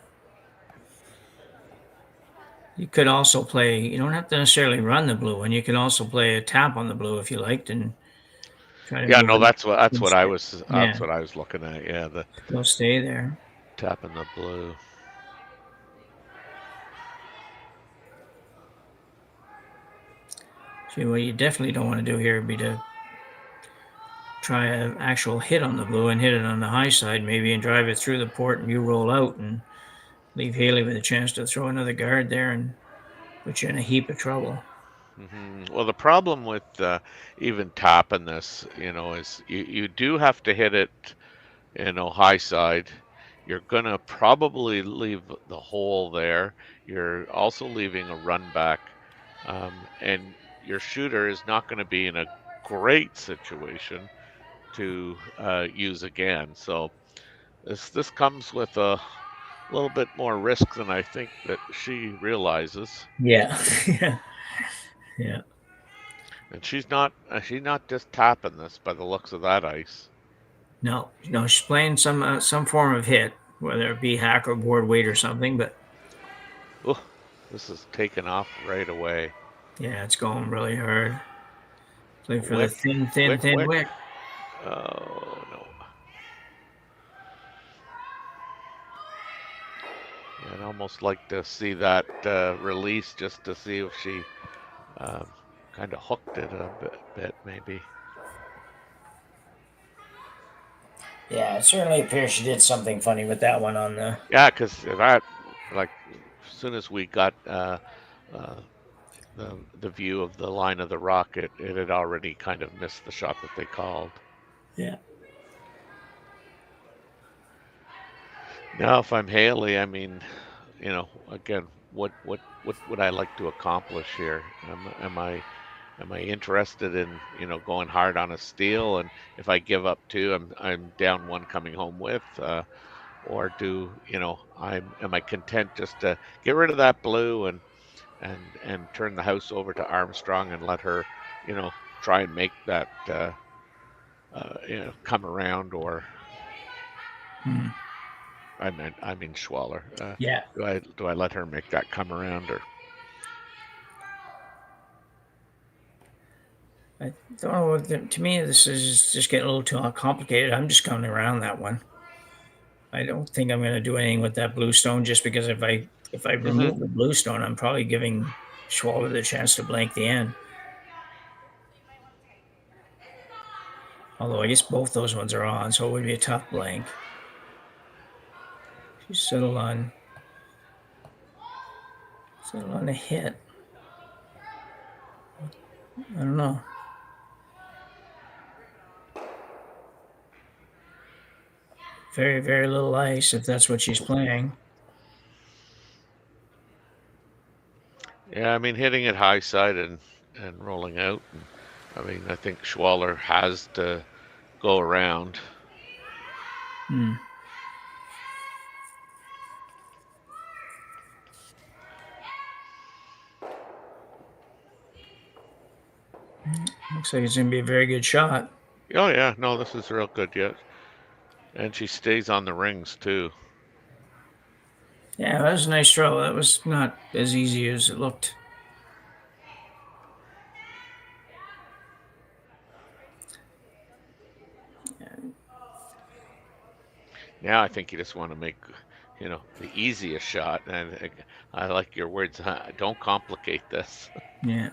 You could also play, you don't have to necessarily run the blue one. You could also play a tap on the blue if you liked and try to move that's what I was looking at. Yeah, they'll stay there. Tapping the blue. See, what you definitely don't want to do here would be to try an actual hit on the blue and hit it on the high side maybe and drive it through the port and you roll out and leave Haley with a chance to throw another guard there and put you in a heap of trouble. Well, the problem with even tapping this, is you do have to hit it, high side. You're gonna probably leave the hole there. You're also leaving a run back, and your shooter is not going to be in a great situation to use again. So this comes with a little bit more risk than I think that she realizes. Yeah. Yeah. Yeah. And she's not just tapping this by the looks of that ice. No, no, she's playing some form of hit, whether it be hack or board weight or something. But Oh, this is taken off right away. yeah, it's going really hard. Play for the Wick, thin wick. wick. Oh no. I'd almost like to see that release just to see if she kind of hooked it a bit, maybe. Yeah, it certainly appears she did something funny with that one on the. Yeah, because that, like, as soon as we got uh, the view of the line of the rock, it had already kind of missed the shot that they called. Yeah. Now, if I'm Hailey, I mean, again, what would I like to accomplish here? Am I interested in going hard on a steal, and if I give up two, I'm down one coming home with, or am I content just to get rid of that blue and turn the house over to Armstrong and let her try and make that come around, or I mean Schwaller. Yeah. Do I let her make that come around, or? I don't know. To me, this is just getting a little too complicated. I'm just coming around that one. I don't think I'm going to do anything with that blue stone just because if I Hmm. remove the blue stone, I'm probably giving Schwaller the chance to blank the end. Although I guess both those ones are on, so it would be a tough blank. She's settled on a hit. I don't know. Very, very little ice if that's what she's playing. Yeah, I mean, hitting it high side and rolling out. And, I mean, I think Schwaller has to go around. Hmm. Looks like it's going to be a very good shot. Oh yeah, no, this is real good yet. And she stays on the rings too. Yeah, that was a nice throw. That was not as easy as it looked. Now I think you just want to make, the easiest shot. And I like your words. Don't complicate this. Yeah.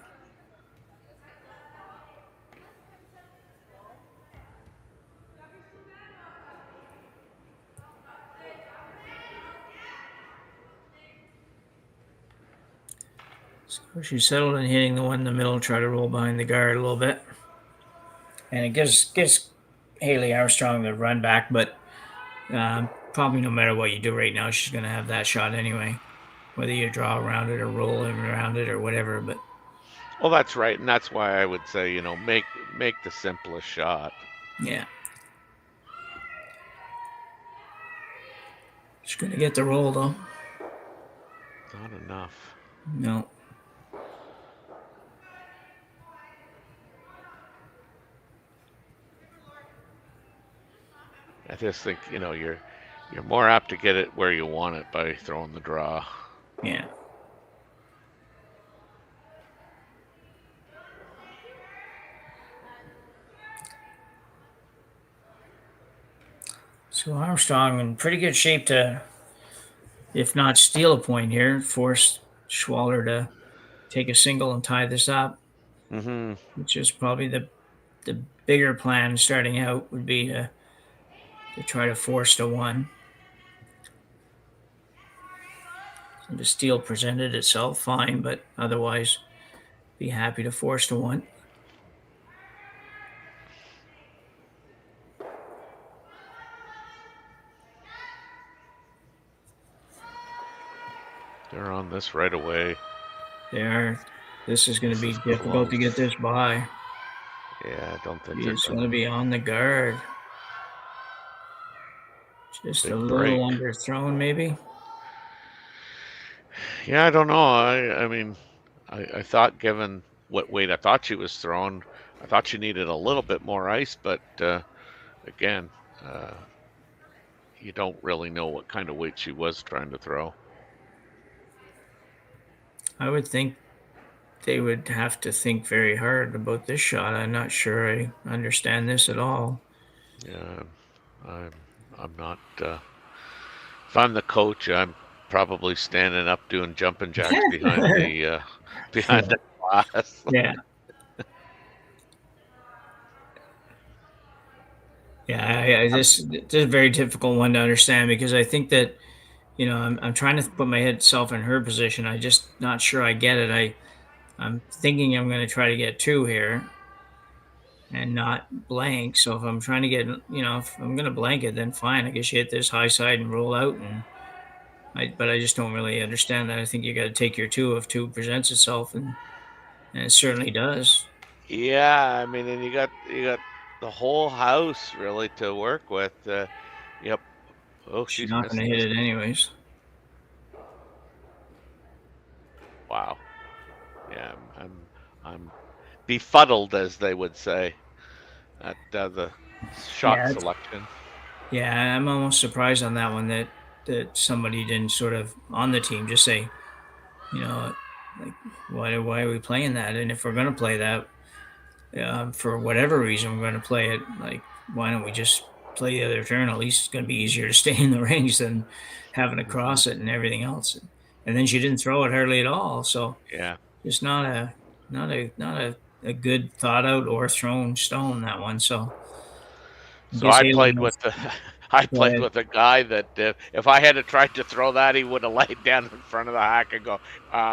So she settled in hitting the one in the middle, try to roll behind the guard a little bit. And it gives Hailey Armstrong the run back, but probably no matter what you do right now, she's going to have that shot anyway. Whether you draw around it or roll around it or whatever, but Well, that's right, and that's why I would say, make the simplest shot. yeah. She's going to get the roll, though. Not enough. No. I just think, you're more apt to get it where you want it by throwing the draw. Yeah. So Armstrong in pretty good shape to, if not steal a point here, force Schwaller to take a single and tie this up. Mm-hmm. Which is probably the bigger plan starting out would be to try to force to one. So the steal presented itself fine, but otherwise be happy to force to one. They're on this right away. This is going to be is difficult to get close. this by. Yeah, I don't think they're He's going going to to. be on the guard. Just Big a break. little underthrown, maybe. Yeah, I don't know. I mean, I thought given what weight I thought she was throwing, I thought she needed a little bit more ice, but again, you don't really know what kind of weight she was trying to throw. I would think they would have to think very hard about this shot. I'm not sure I understand this at all. Yeah, I'm not. If I'm the coach, I'm probably standing up doing jumping jacks behind the glass. Yeah. Yeah, this is a very difficult one to understand because I think that, I'm trying to put myself in her position. I just not sure I get it. I'm thinking I'm going to try to get two here and not blank. So if I'm trying to get, if I'm going to blank it, then fine. I guess you hit this high side and roll out. But I just don't really understand that. I think you got to take your two if two presents itself, and it certainly does. Yeah, I mean, and you got the whole house really to work with. Yep. Oh, She's she's not going to hit it anyways. Wow. Yeah, I'm befuddled, as they would say, at the shot selection. Yeah, I'm almost surprised on that one that somebody didn't sort of on the team just say, like why are we playing that? And if we're going to play that, for whatever reason we're going to play it, like why don't we just play the other turn? At least it's going to be easier to stay in the range than having to cross it and everything else. And then she didn't throw it hardly at all. So yeah, just not a good thought out or thrown stone, that one. So I played with a guy that if I had tried to throw that, he would have laid down in front of the hack and go,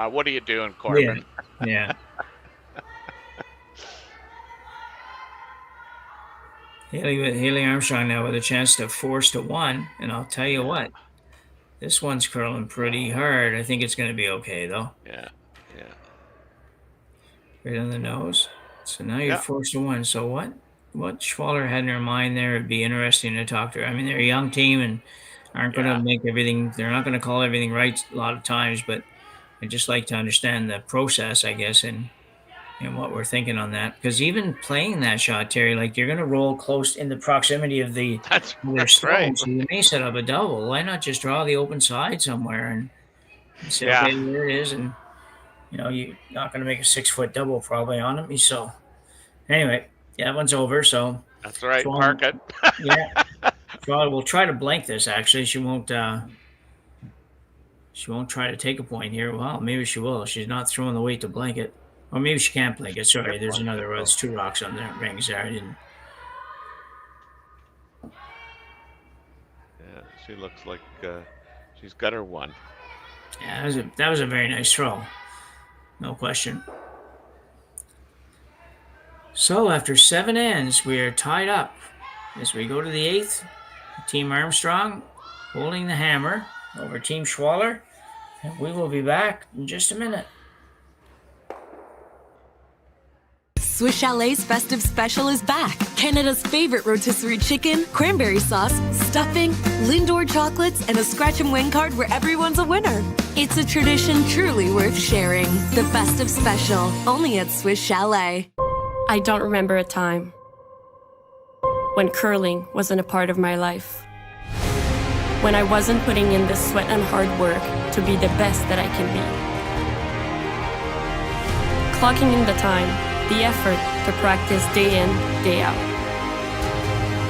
"What are you doing, Corbin?" Yeah. Hailey Armstrong now with a chance to force to one, and I'll tell you what, this one's curling pretty hard. I think it's going to be okay though. Yeah. Right on the nose. So now you're forced to one. So what Schwaller had in her mind there would be interesting to talk to her. I mean, they're a young team and aren't going to make everything. They're not going to call everything right a lot of times, but I just like to understand the process, I guess, and what we're thinking on that. Because even playing that shot, Terry, like you're going to roll close in the proximity of their stone, right. so you may set up a double. Why not just draw the open side somewhere and say, okay, there it is, and you're not going to make a 6-foot double probably on him. So anyway, that one's over. So that's right. Park it. Yeah. Schwaller will try to blank this. Actually, she won't. She won't try to take a point here. Well, maybe she will. She's not throwing the weight to blank it. Or maybe she can't blank it. Sorry, there's another. There's two rocks on the rings there. I didn't. Yeah, she looks like she's got her one. Yeah, that was a very nice throw. No question. So after 7 ends, we are tied up. As we go to the 8th, Team Armstrong holding the hammer over Team Schwaller. And we will be back in just a minute. Swiss Chalet's festive special is back. Canada's favorite rotisserie chicken, cranberry sauce, stuffing, Lindor chocolates, and a scratch and win card where everyone's a winner. It's a tradition truly worth sharing. The festive special, only at Swiss Chalet. I don't remember a time when curling wasn't a part of my life. When I wasn't putting in the sweat and hard work to be the best that I can be. Clocking in the time, the effort to practice day in, day out.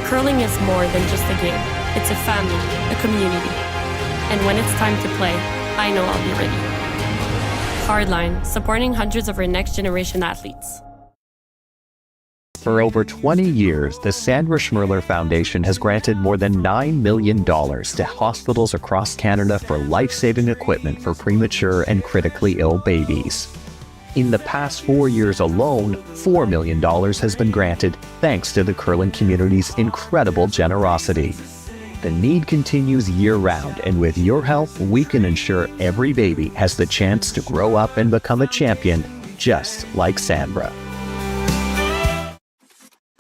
Curling is more than just a game. It's a family, a community. And when it's time to play, I know I'll be ready. Hardline, supporting hundreds of our next generation athletes. For over 20 years, the Sandra Schmirler Foundation has granted more than $9 million to hospitals across Canada for life-saving equipment for premature and critically ill babies. In the past 4 years alone, $4 million has been granted thanks to the curling community's incredible generosity. The need continues year-round, and with your help, we can ensure every baby has the chance to grow up and become a champion, just like Sandra.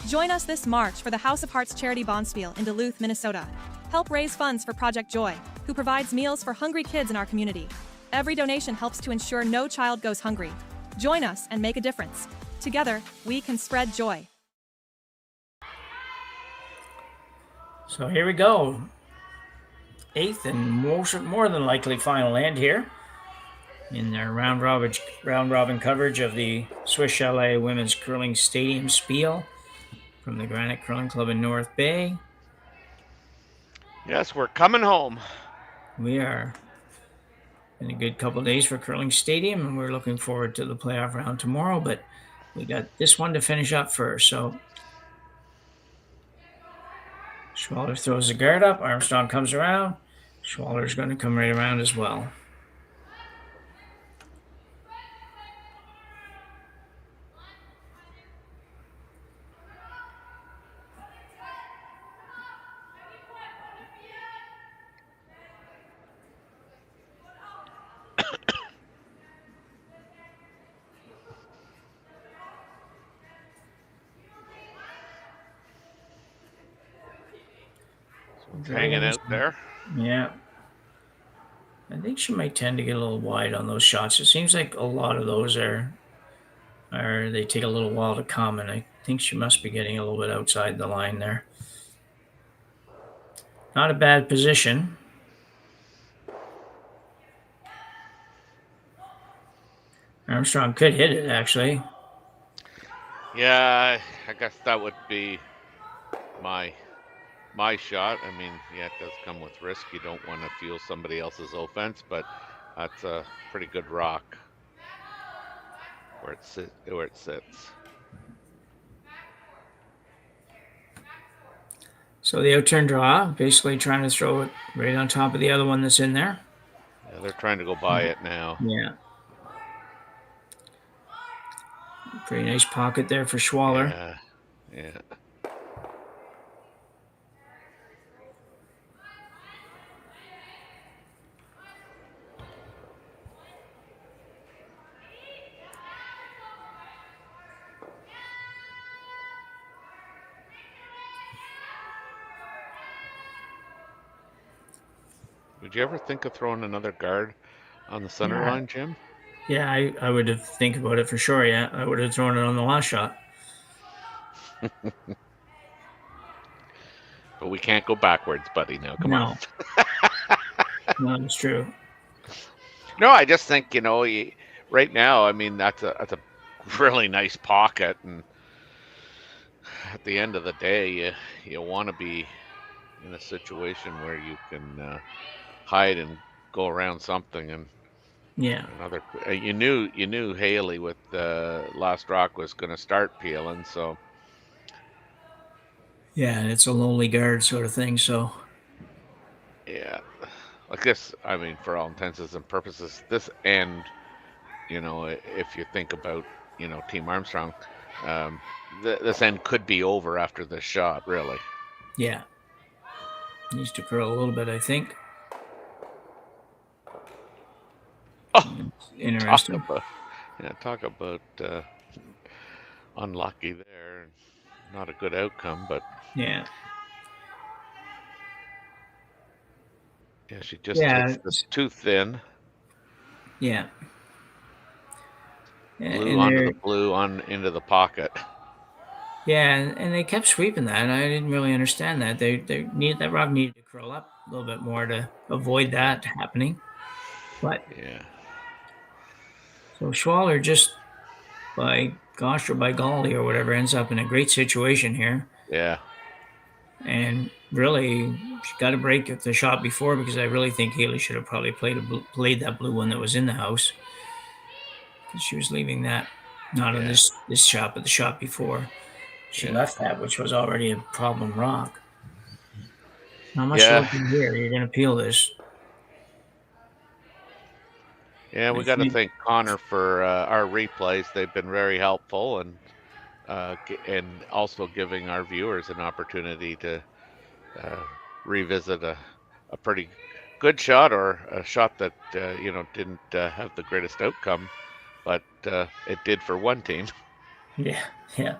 Join us this March for the House of Hearts Charity Bonspiel in Duluth, Minnesota. Help raise funds for Project Joy, who provides meals for hungry kids in our community. Every donation helps to ensure no child goes hungry. Join us and make a difference. Together, we can spread joy. So here we go. 8th and more than likely final end here in their round robin coverage of the Swiss Chalet Women's Curling Stadium Spiel from the Granite Curling Club in North Bay. Yes, we're coming home. We are in a good couple days for Curling Stadium, and we're looking forward to the playoff round tomorrow, but we got this one to finish up first. So Schwaller throws the guard up. Armstrong comes around. Schwaller's going to come right around as well. Hanging out there. Yeah. I think she might tend to get a little wide on those shots. It seems like a lot of those are they take a little while to come, and I think she must be getting a little bit outside the line there. Not a bad position. Armstrong could hit it, actually. Yeah, I guess that would be my shot. I mean, yeah, it does come with risk. You don't want to fuel somebody else's offense, but that's a pretty good rock where it sits. So the outturn draw, basically trying to throw it right on top of the other one that's in there. Yeah, they're trying to go by it now. Yeah. Pretty nice pocket there for Schwaller. Yeah. Would you ever think of throwing another guard on the center line, Jim? Yeah, I would have think about it for sure. Yeah, I would have thrown it on the last shot. But we can't go backwards, buddy. Now, come on. No, that's true. No, I just think, right now, I mean, that's a really nice pocket, and at the end of the day, you want to be in a situation where you can hide and go around something. And another, you knew Hailey with Last Rock was going to start peeling, so. Yeah, and it's a lonely guard sort of thing, so. Yeah, like this, I mean, for all intents and purposes, this end, if you think about, Team Armstrong, this end could be over after this shot, really. Yeah. Needs to curl a little bit, I think. Oh, interesting. Talk about unlucky there. Not a good outcome, but yeah, she just hits this too thin. Yeah. Blue onto the blue into the pocket. Yeah, and they kept sweeping that, and I didn't really understand that. That rock needed to curl up a little bit more to avoid that happening. But yeah. So Schwaller just by gosh or by golly or whatever ends up in a great situation here. Yeah. And really, she got a break at the shot before because I really think Hailey should have probably played that blue one that was in the house. Because she was leaving that, not on this shot, but the shot before. She left that, which was already a problem rock. Not much looking here. You're going to peel this. Yeah, we got to thank Connor for our replays. They've been very helpful, and also giving our viewers an opportunity to revisit a pretty good shot, or a shot that didn't have the greatest outcome, but it did for one team. Yeah, yeah.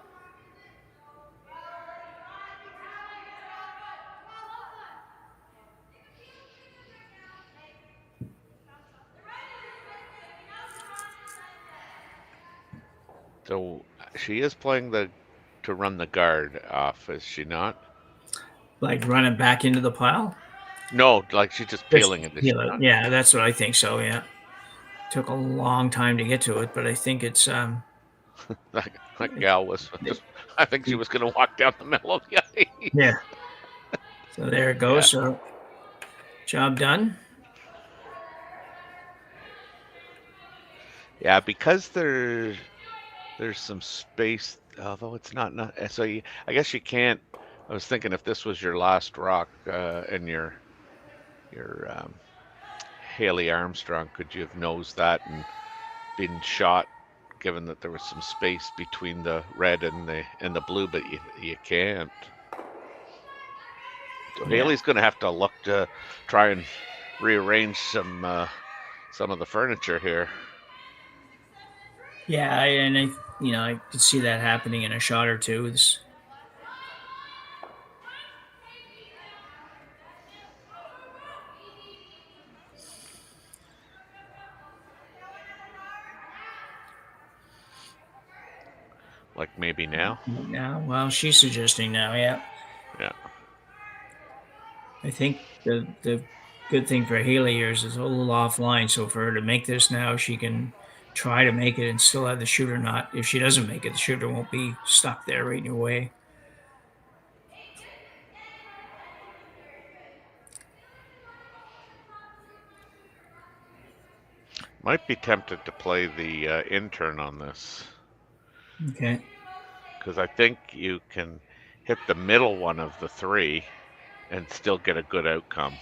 So she is playing to run the guard off, is she not? Like running back into the pile? No, like she's just peeling it, is she not? Yeah, that's what I think so, yeah. Took a long time to get to it, but I think it's that gal was just, I think she was going to walk down the middle of the ice. yeah. So there it goes. Yeah. So job done. Yeah, because there's some space, although it's not so I guess you can't. I was thinking if this was your last rock and your Hailey Armstrong, could you have nosed that and been shot, given that there was some space between the red and the blue, but you can't. So Yeah. Hailey's going to have to look to try and rearrange some of the furniture here. Yeah, I could see that happening in a shot or two. Like maybe now? Now, well, she's suggesting now, yeah. Yeah. I think the good thing for Hailey here is it's a little offline, so for her to make this now, she can try to make it and still have the shooter not. If she doesn't make it, the shooter won't be stuck there right in your way. Might be tempted to play the intern on this. Okay. Because I think you can hit the middle one of the three and still get a good outcome.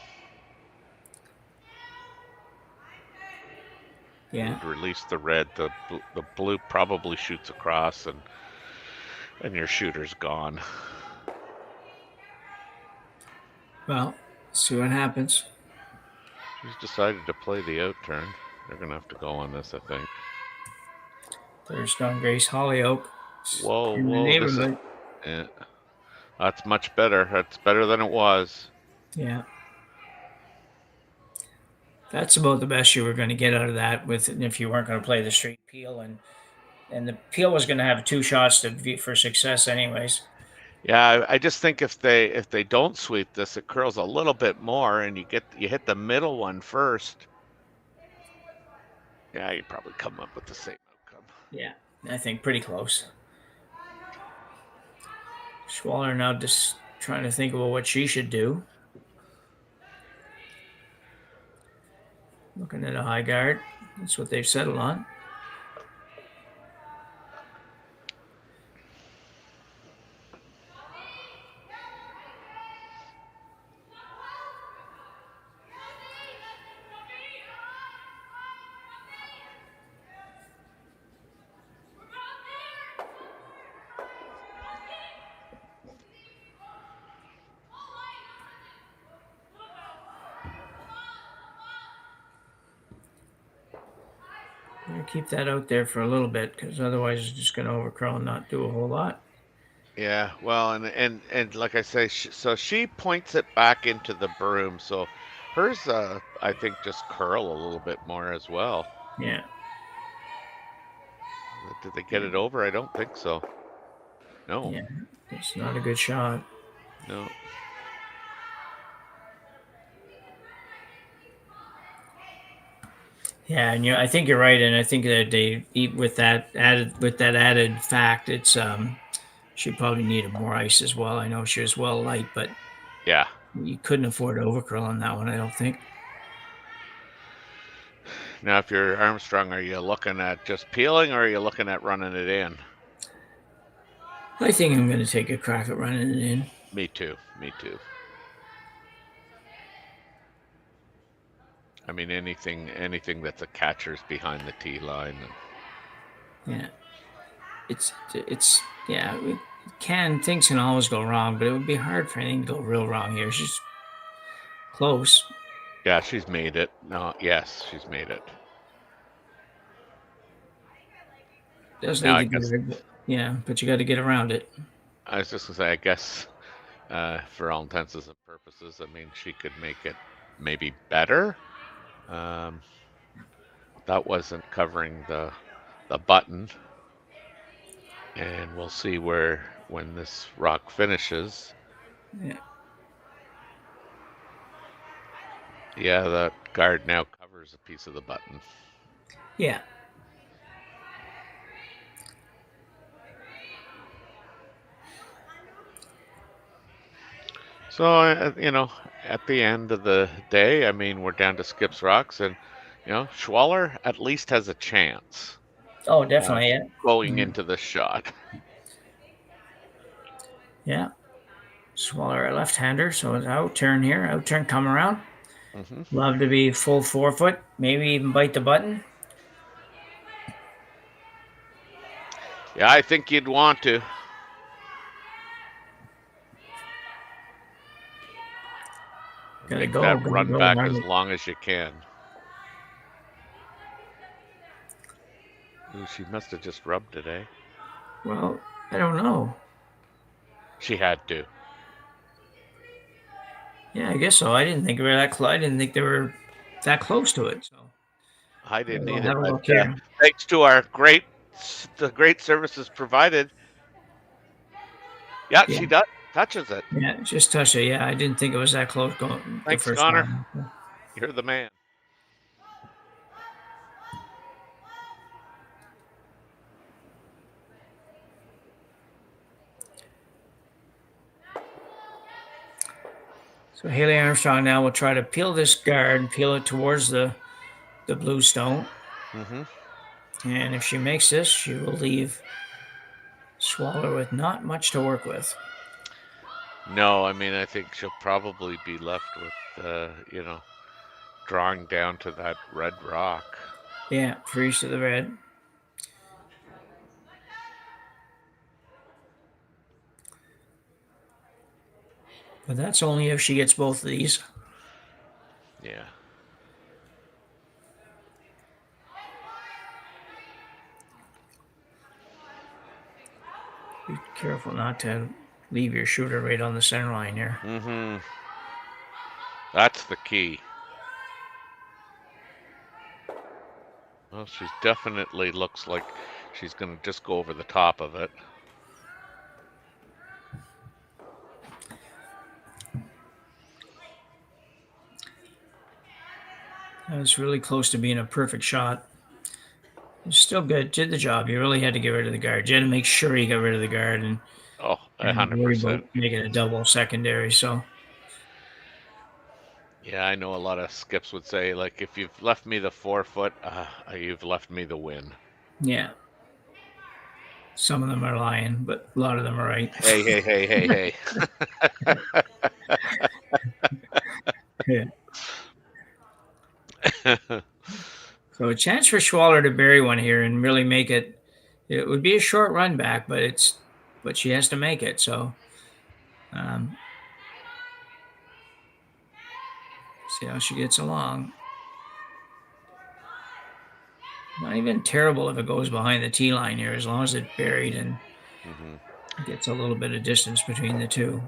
Yeah. You'd release the red. The blue probably shoots across, and your shooter's gone. Well, see what happens. She's decided to play the out turn. They're going to have to go on this, I think. There's Stone Grace Hollyoak. Whoa, in the whoa. neighborhood. Yeah. That's much better. That's better than it was. Yeah. That's about the best you were going to get out of that if you weren't going to play the straight peel, and the peel was going to have 2 shots for success anyways. Yeah, I just think if they don't sweep this, it curls a little bit more, and you hit the middle one first. Yeah, you probably come up with the same outcome. Yeah, I think pretty close. Schwaller now just trying to think about what she should do. Looking at a high guard. That's what they've settled on. Keep that out there for a little bit, because otherwise it's just going to overcurl and not do a whole lot. Yeah, well, and like I say, so she points it back into the broom. So hers, I think, just curl a little bit more as well. Yeah. Did they get it over? I don't think so. No. Yeah, it's not a good shot. No. Yeah, and I think you're right, and I think that they eat with that added fact. It's she probably needed more ice as well. I know she was well light, but yeah, you couldn't afford overcurl on that one, I don't think. Now, if you're Armstrong, are you looking at just peeling, or are you looking at running it in? I think I'm going to take a crack at running it in. Me too. Me too. I mean, anything that's a catcher's behind the tee line. Yeah, it's yeah. Things can always go wrong, but it would be hard for anything to go real wrong here. She's close. Yeah, she's made it. No, yes, she's made it. Does Now leave I the guess guard, but you got to get around it. I was just gonna say, I guess for all intents and purposes, I mean, she could make it maybe better. Um, that wasn't covering the button, and we'll see when this rock finishes. Yeah. Yeah, that guard now covers a piece of the button. Yeah. So, at the end of the day, I mean, we're down to skips rocks, and Schwaller at least has a chance Oh, definitely. Yeah. going into the shot. Yeah. Schwaller, a left-hander, so it's out turn here, out turn, come around. Mm-hmm. Love to be full 4-foot, maybe even bite the button. Yeah, I think you'd want to. Make that run back as long as you can. Ooh, she must have just rubbed it, eh? Well, I don't know. She had to. Yeah, I guess so. I didn't think they were that close. I didn't think they were that close to it. So I didn't we'll either, have a but look here. thanks to the great services provided. Yeah, she does touches it. Yeah, just touch it. Yeah, I didn't think it was that close going the Thanks, first Connor. time. You're the man. So Hailey Armstrong now will try to peel this guard and peel it towards the blue stone. Mm-hmm. And if she makes this, she will leave Schwaller with not much to work with. No, I mean, I think she'll probably be left with, drawing down to that red rock. Yeah, freeze to the red. But that's only if she gets both of these. Yeah. Be careful not to leave your shooter right on the center line here. Mm-hmm. That's the key. Well, she definitely looks like she's going to just go over the top of it. That was really close to being a perfect shot. It's still good. Did the job. You really had to get rid of the guard. You had to make sure you got rid of the guard and 100%. Making a double secondary. So yeah, I know a lot of skips would say, like, if you've left me the 4-foot, you've left me the win. Yeah. Some of them are lying, but a lot of them are right. Hey. Yeah. So a chance for Schwaller to bury one here and really make it. It would be a short run back, but she has to make it. So, see how she gets along. Not even terrible if it goes behind the tee line here, as long as it's buried and gets a little bit of distance between the two.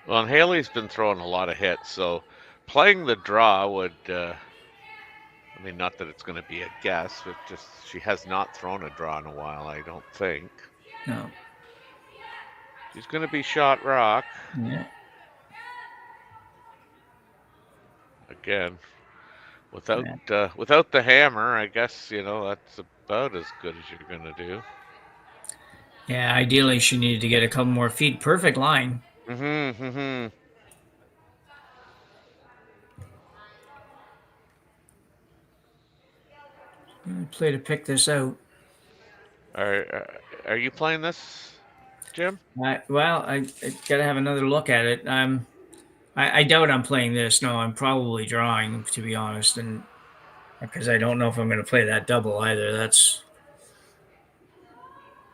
Well, and Hailey's been throwing a lot of hits, so playing the draw would. I mean, not that it's going to be a guess, but just she has not thrown a draw in a while, I don't think. No. She's going to be shot rock. Yeah. Again, without the hammer, I guess, that's about as good as you're going to do. Yeah, ideally she needed to get a couple more feet. Perfect line. Mm-hmm. Play to pick this out. Are you playing this, Jim? I got to have another look at it. I doubt I'm playing this. No, I'm probably drawing, to be honest, and because I don't know if I'm going to play that double either.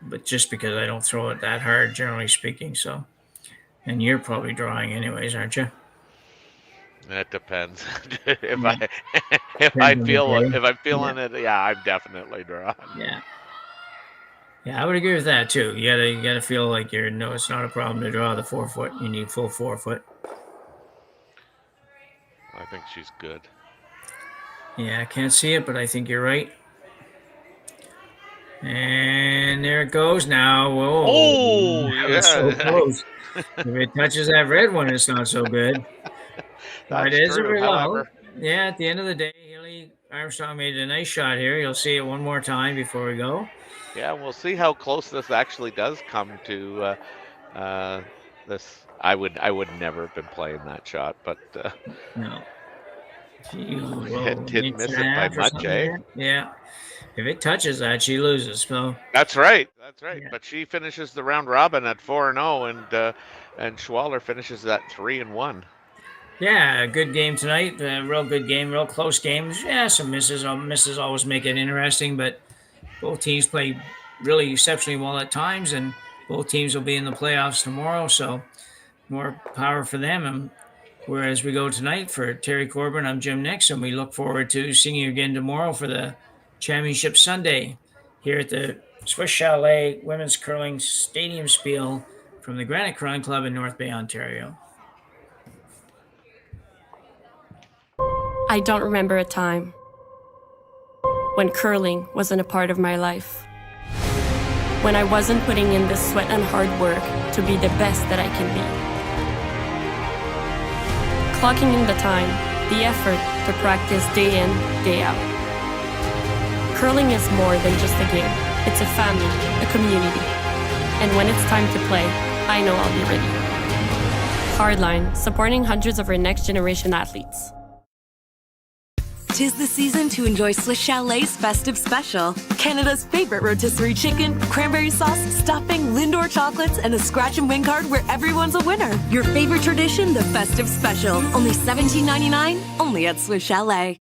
But just because I don't throw it that hard, generally speaking. So, and you're probably drawing anyways, aren't you? It depends. if Yeah. I Depends on the day. if I'm feeling it, yeah, I'm definitely drawing. Yeah. Yeah, I would agree with that too. You gotta feel like no, it's not a problem to draw the 4 foot. You need full 4 foot. I think she's good. Yeah, I can't see it, but I think you're right. And there it goes now. Whoa. Oh, That was so yeah. close. If it touches that red one, it's not so good. But That's it is a true. result. However, Yeah, at the end of the day, Hailey Armstrong made a nice shot here. You'll see it one more time before we go. yeah, we'll see how close this actually does come to this. I would never have been playing that shot, but No. She didn't miss it by much, eh? Yeah. If it touches that, she loses. So That's right. That's right. Yeah. But she finishes the round robin at 4-0, and Schwaller finishes at 3-1. yeah, a good game tonight. Real good game, real close games. Yeah, some misses. Misses always make it interesting, but both teams play really exceptionally well at times, and both teams will be in the playoffs tomorrow. So more power for them. And whereas we go tonight for Terry Corbin, I'm Jim Nix, and we look forward to seeing you again tomorrow for the Championship Sunday here at the Swiss Chalet Women's Curling Stadium Spiel from the Granite Curling Club in North Bay, Ontario. I don't remember a time when curling wasn't a part of my life. When I wasn't putting in the sweat and hard work to be the best that I can be. Clocking in the time, the effort to practice day in, day out. Curling is more than just a game. It's a family, a community. And when it's time to play, I know I'll be ready. Hardline, supporting hundreds of our next generation athletes. 'Tis the season to enjoy Swiss Chalet's festive special. Canada's favorite rotisserie chicken, cranberry sauce, stuffing, Lindor chocolates, and a scratch and win card where everyone's a winner. Your favorite tradition, the festive special. Only $17.99, only at Swiss Chalet.